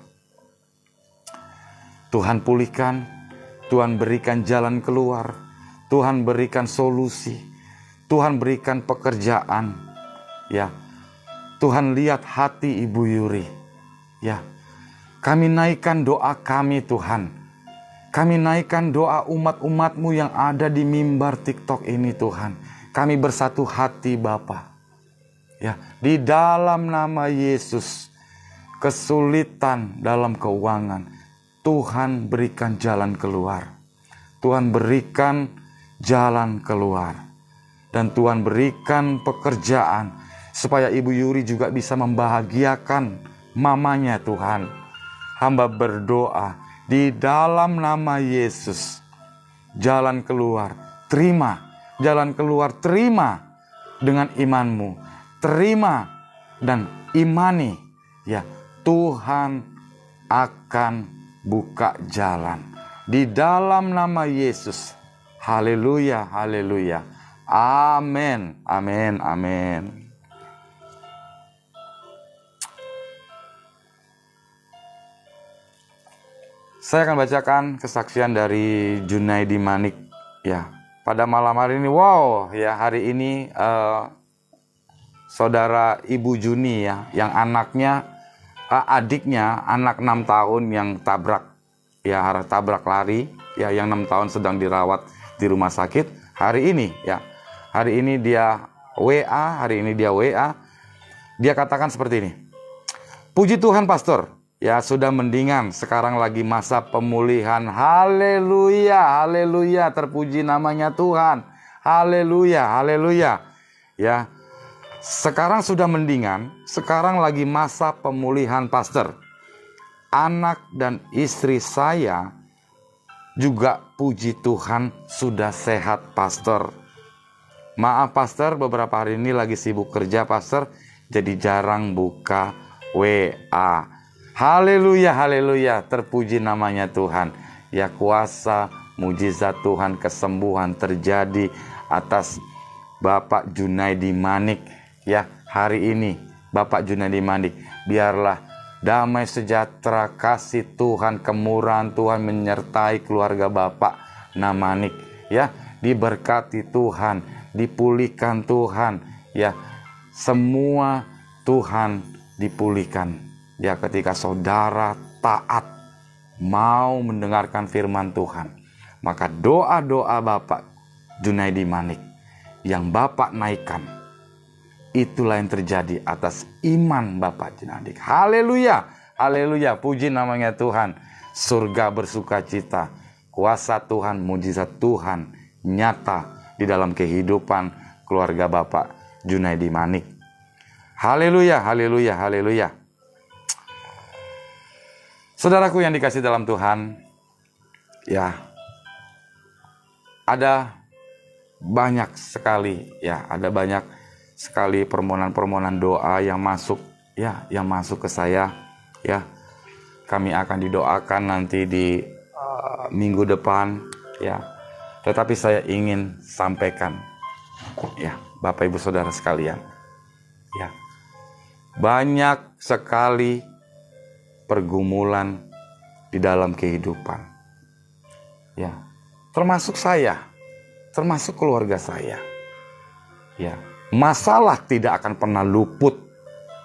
Tuhan pulihkan, Tuhan berikan jalan keluar, Tuhan berikan solusi, Tuhan berikan pekerjaan. Ya, Tuhan lihat hati Ibu Yuri. Ya, kami naikkan doa kami Tuhan. Kami naikkan doa umat-umat-Mu yang ada di mimbar TikTok ini Tuhan. Kami bersatu hati Bapa. Ya, di dalam nama Yesus, kesulitan dalam keuangan, Tuhan berikan jalan keluar. Tuhan berikan jalan keluar. Dan Tuhan berikan pekerjaan supaya Ibu Yuri juga bisa membahagiakan mamanya Tuhan. Hamba berdoa di dalam nama Yesus, jalan keluar, terima. Jalan keluar, terima dengan imanmu. Terima dan imani. Ya, Tuhan akan buka jalan di dalam nama Yesus. Haleluya, haleluya. Amin, amin, amin. Saya akan bacakan kesaksian dari Junaidi Manik. Ya, pada malam hari ini, wow, ya hari ini saudara Ibu Juni ya, yang adiknya anak 6 tahun yang tabrak lari ya, yang 6 tahun sedang dirawat di rumah sakit. Hari ini dia WA, dia katakan seperti ini. Puji Tuhan pastor, ya sudah mendingan, sekarang lagi masa pemulihan. Haleluya, haleluya, terpuji namanya Tuhan. Haleluya, haleluya. Ya, sekarang sudah mendingan, sekarang lagi masa pemulihan pastor. Anak dan istri saya juga puji Tuhan sudah sehat pastor. Maaf pastor, beberapa hari ini lagi sibuk kerja pastor, jadi jarang buka WA. Haleluya, haleluya, terpuji namanya Tuhan. Ya, kuasa mujizat Tuhan, kesembuhan terjadi atas Bapak Junaidi Manik. Ya, hari ini Bapak Junaidi Manik, biarlah damai sejahtera, kasih Tuhan, kemurahan Tuhan menyertai keluarga Bapak Namanik. Ya, diberkati Tuhan, dipulihkan Tuhan. Ya, semua Tuhan dipulihkan. Ya, ketika saudara taat mau mendengarkan firman Tuhan, maka doa-doa Bapak Junaidi Manik yang Bapak naikkan, itulah yang terjadi atas iman Bapak Junaidi. Haleluya, haleluya, puji namanya Tuhan. Surga bersuka cita, kuasa Tuhan, mujizat Tuhan nyata di dalam kehidupan keluarga Bapak Junaidi Manik. Haleluya, haleluya, haleluya. Saudaraku yang dikasih dalam Tuhan, ya, ada banyak sekali permohonan-permohonan doa yang masuk ke saya, ya. Kami akan didoakan nanti di minggu depan, ya. Tetapi saya ingin sampaikan, ya, Bapak Ibu Saudara sekalian, ya, banyak sekali pergumulan di dalam kehidupan, ya, termasuk saya, termasuk keluarga saya, ya. Masalah tidak akan pernah luput,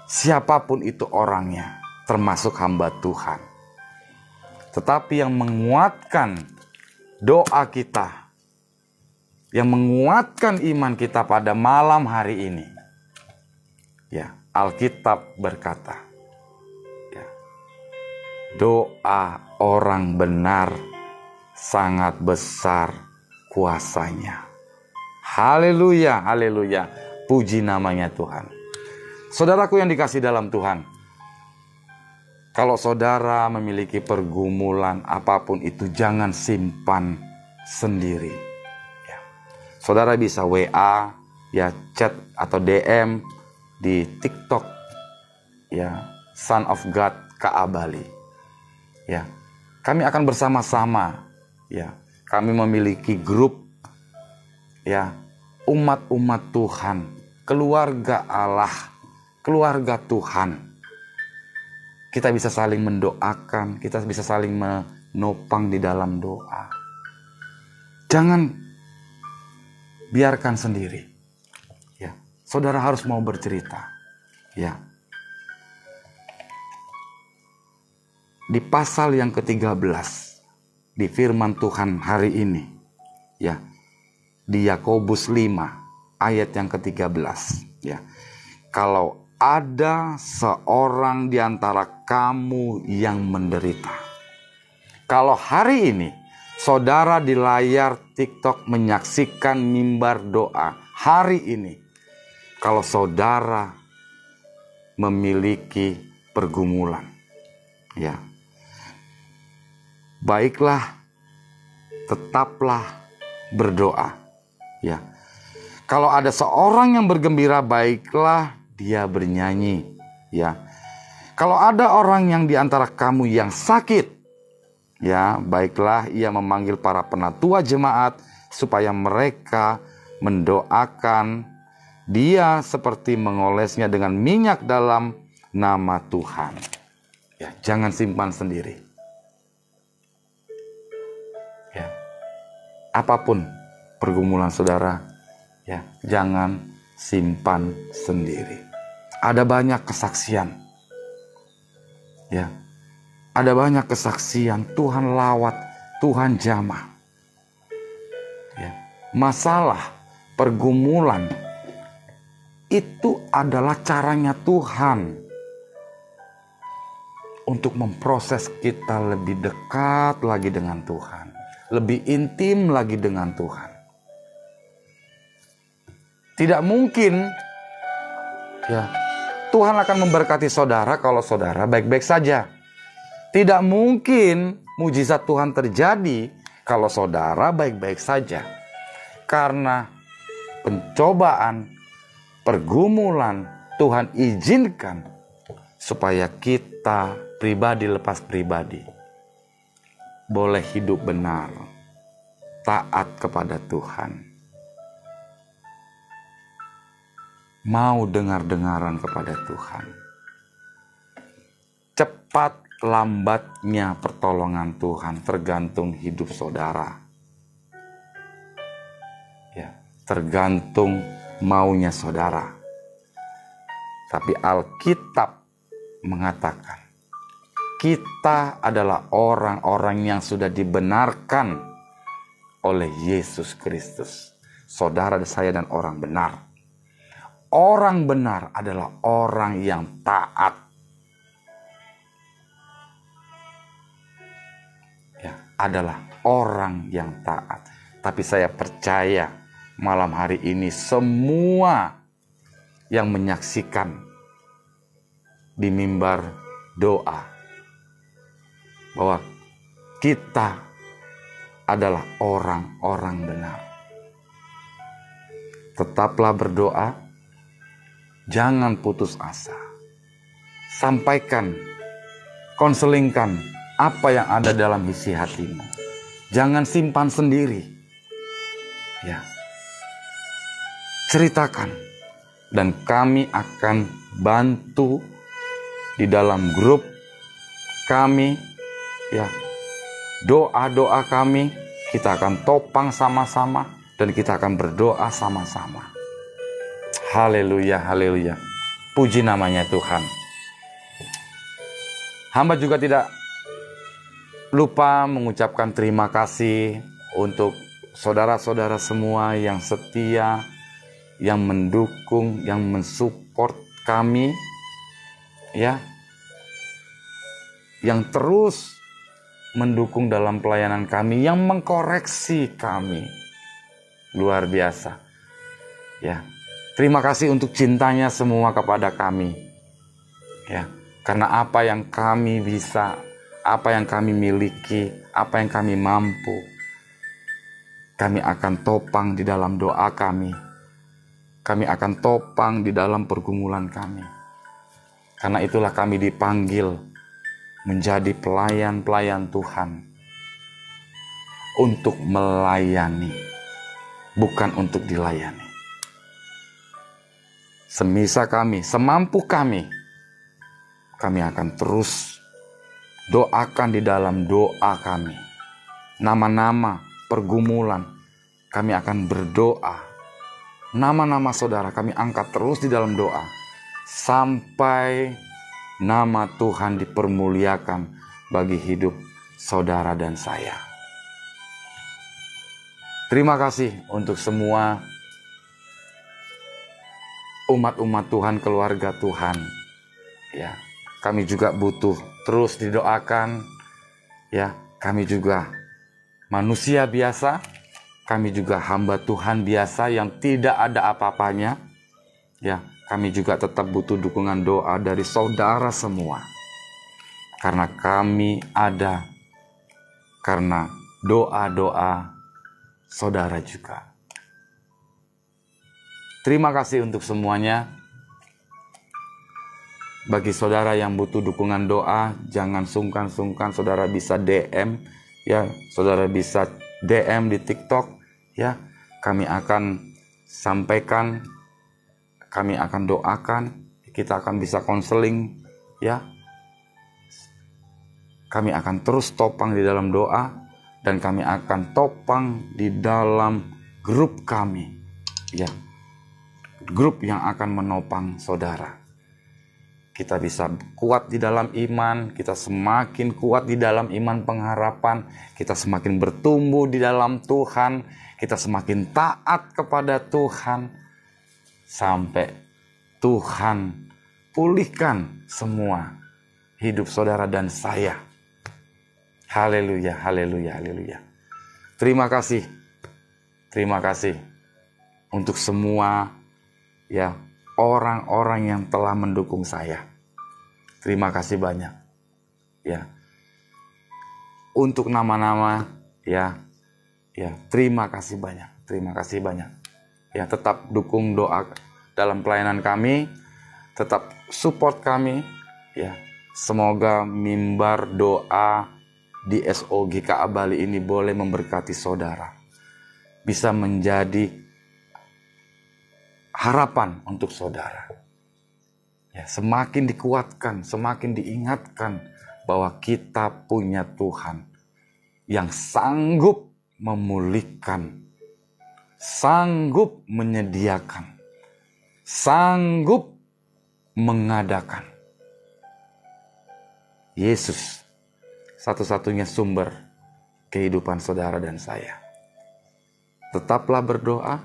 siapapun itu orangnya, termasuk hamba Tuhan. Tetapi yang menguatkan doa kita, yang menguatkan iman kita pada malam hari ini, ya, Alkitab berkata, ya, doa orang benar sangat besar kuasanya. Haleluya, haleluya, puji namanya Tuhan. Saudaraku yang dikasih dalam Tuhan, kalau saudara memiliki pergumulan apapun itu, jangan simpan sendiri. Ya. Saudara bisa WA, ya, chat atau DM di TikTok, ya, Son of God KA Bali. Ya, kami akan bersama-sama, ya, kami memiliki grup, ya, umat-umat Tuhan, keluarga Allah, keluarga Tuhan. Kita bisa saling mendoakan, kita bisa saling menopang di dalam doa. Jangan biarkan sendiri. Ya, saudara harus mau bercerita. Ya. Di pasal yang ke-13 di firman Tuhan hari ini, ya, di Yakobus 5 ayat yang ke-13, ya. Kalau ada seorang di antara kamu yang menderita. Kalau hari ini saudara di layar TikTok menyaksikan mimbar doa hari ini, kalau saudara memiliki pergumulan, ya, baiklah, tetaplah berdoa, ya. Kalau ada seorang yang bergembira, baiklah dia bernyanyi, ya. Kalau ada orang yang di antara kamu yang sakit, ya, baiklah ia memanggil para penatua jemaat supaya mereka mendoakan dia seperti mengolesnya dengan minyak dalam nama Tuhan. Ya, jangan simpan sendiri. Ya. Apapun pergumulan saudara, ya, jangan simpan sendiri. Ada banyak kesaksian. Ya. Ada banyak kesaksian Tuhan lawat, Tuhan jamah. Ya. Masalah, pergumulan itu adalah caranya Tuhan untuk memproses kita lebih dekat lagi dengan Tuhan, lebih intim lagi dengan Tuhan. Tidak mungkin, ya, Tuhan akan memberkati saudara kalau saudara baik-baik saja. Tidak mungkin mujizat Tuhan terjadi kalau saudara baik-baik saja. Karena pencobaan, pergumulan Tuhan izinkan supaya kita pribadi lepas pribadi boleh hidup benar, taat kepada Tuhan, mau dengar-dengaran kepada Tuhan. Cepat lambatnya pertolongan Tuhan tergantung hidup saudara. Ya, tergantung maunya saudara. Tapi Alkitab mengatakan kita adalah orang-orang yang sudah dibenarkan oleh Yesus Kristus. Saudara saya dan orang benar. Orang benar adalah orang yang taat. Ya, adalah orang yang taat. Tapi saya percaya malam hari ini semua yang menyaksikan di mimbar doa bahwa kita adalah orang-orang benar. Tetaplah berdoa, jangan putus asa. Sampaikan, konselingkan apa yang ada dalam isi hatimu. Jangan simpan sendiri. Ya. Ceritakan. Dan kami akan bantu di dalam grup kami, ya. Doa-doa kami kita akan topang sama-sama dan kita akan berdoa sama-sama. Haleluya, haleluya. Puji namanya Tuhan. Hamba juga tidak lupa mengucapkan terima kasih untuk saudara-saudara semua yang setia, yang mendukung, yang mensupport kami, ya, yang terus mendukung dalam pelayanan kami, yang mengkoreksi kami. Luar biasa. Ya. Terima kasih untuk cintanya semua kepada kami. Ya, karena apa yang kami bisa, apa yang kami miliki, apa yang kami mampu, kami akan topang di dalam doa kami. Kami akan topang di dalam pergumulan kami. Karena itulah kami dipanggil menjadi pelayan-pelayan Tuhan. Untuk melayani, bukan untuk dilayani. Semisa kami, semampu kami akan terus doakan di dalam doa kami. Nama-nama pergumulan, kami akan berdoa. Nama-nama saudara kami angkat terus di dalam doa. Sampai nama Tuhan dipermuliakan bagi hidup saudara dan saya. Terima kasih untuk semua umat-umat Tuhan, keluarga Tuhan. Ya, kami juga butuh terus didoakan. Ya, kami juga manusia biasa. Kami juga hamba Tuhan biasa yang tidak ada apa-apanya. Ya, kami juga tetap butuh dukungan doa dari saudara semua. Karena kami ada karena doa-doa saudara juga. Terima kasih untuk semuanya. Bagi saudara yang butuh dukungan doa, jangan sungkan-sungkan saudara bisa DM, ya, saudara bisa DM di TikTok, ya. Kami akan sampaikan, kami akan doakan, kita akan bisa konseling, ya. Kami akan terus topang di dalam doa dan kami akan topang di dalam grup kami, ya. Grup yang akan menopang saudara. Kita bisa kuat di dalam iman, kita semakin kuat di dalam iman pengharapan, kita semakin bertumbuh di dalam Tuhan, kita semakin taat kepada Tuhan, sampai Tuhan pulihkan semua hidup saudara dan saya. Haleluya, haleluya, haleluya. Terima kasih untuk semua, ya, orang-orang yang telah mendukung saya. Terima kasih banyak, ya. Untuk nama-nama, ya, terima kasih banyak, ya. Tetap dukung doa dalam pelayanan kami, tetap support kami, ya. Semoga mimbar doa di SOGKA Bali ini boleh memberkati saudara, bisa menjadi harapan untuk saudara. Ya, semakin dikuatkan, semakin diingatkan bahwa kita punya Tuhan yang sanggup memulihkan, sanggup menyediakan, sanggup mengadakan. Yesus satu-satunya sumber kehidupan saudara dan saya. Tetaplah berdoa,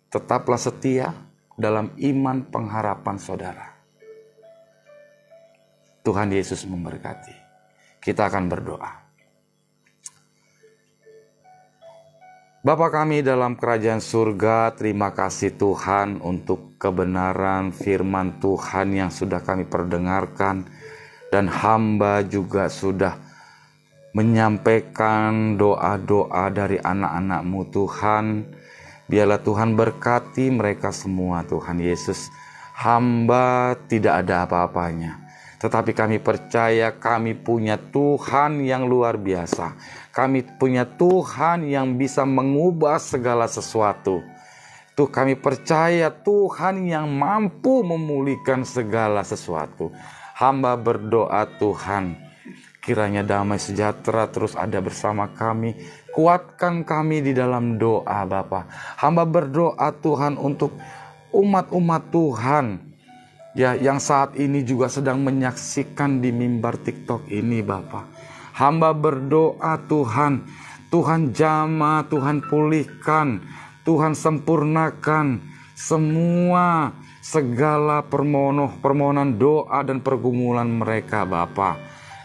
tetaplah setia dalam iman pengharapan saudara. Tuhan Yesus memberkati. Kita akan berdoa. Bapa kami dalam kerajaan surga, terima kasih Tuhan untuk kebenaran firman Tuhan yang sudah kami perdengarkan. Dan hamba juga sudah menyampaikan doa-doa dari anak-anak-Mu Tuhan. Biarlah Tuhan berkati mereka semua Tuhan Yesus. Hamba tidak ada apa-apanya, tetapi kami percaya kami punya Tuhan yang luar biasa. Kami punya Tuhan yang bisa mengubah segala sesuatu. Tuh, kami percaya Tuhan yang mampu memulihkan segala sesuatu. Hamba berdoa Tuhan, kiranya damai sejahtera terus ada bersama kami. Kuatkan kami di dalam doa Bapa. Hamba berdoa Tuhan untuk umat-umat Tuhan, ya, yang saat ini juga sedang menyaksikan di mimbar TikTok ini Bapa. Hamba berdoa Tuhan, Tuhan jamah, Tuhan pulihkan, Tuhan sempurnakan semua segala permohonan doa dan pergumulan mereka Bapa.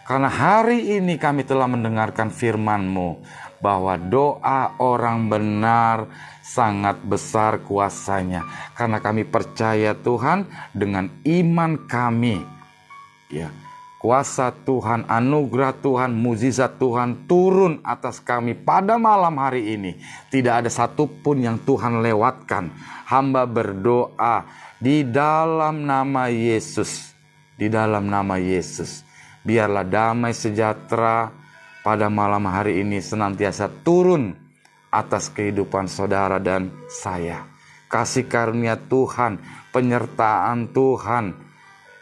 Karena hari ini kami telah mendengarkan firman-Mu bahwa doa orang benar sangat besar kuasanya. Karena kami percaya Tuhan dengan iman kami, ya, kuasa Tuhan, anugerah Tuhan, mujizat Tuhan turun atas kami pada malam hari ini. Tidak ada satupun yang Tuhan lewatkan. Hamba berdoa di dalam nama Yesus. Di dalam nama Yesus. Biarlah damai sejahtera pada malam hari ini senantiasa turun atas kehidupan saudara dan saya. Kasih karunia Tuhan, penyertaan Tuhan,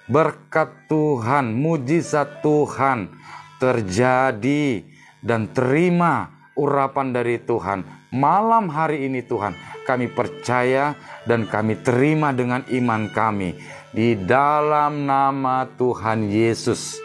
berkat Tuhan, mujizat Tuhan terjadi, dan terima urapan dari Tuhan. Malam hari ini Tuhan, kami percaya dan kami terima dengan iman kami. Di dalam nama Tuhan Yesus.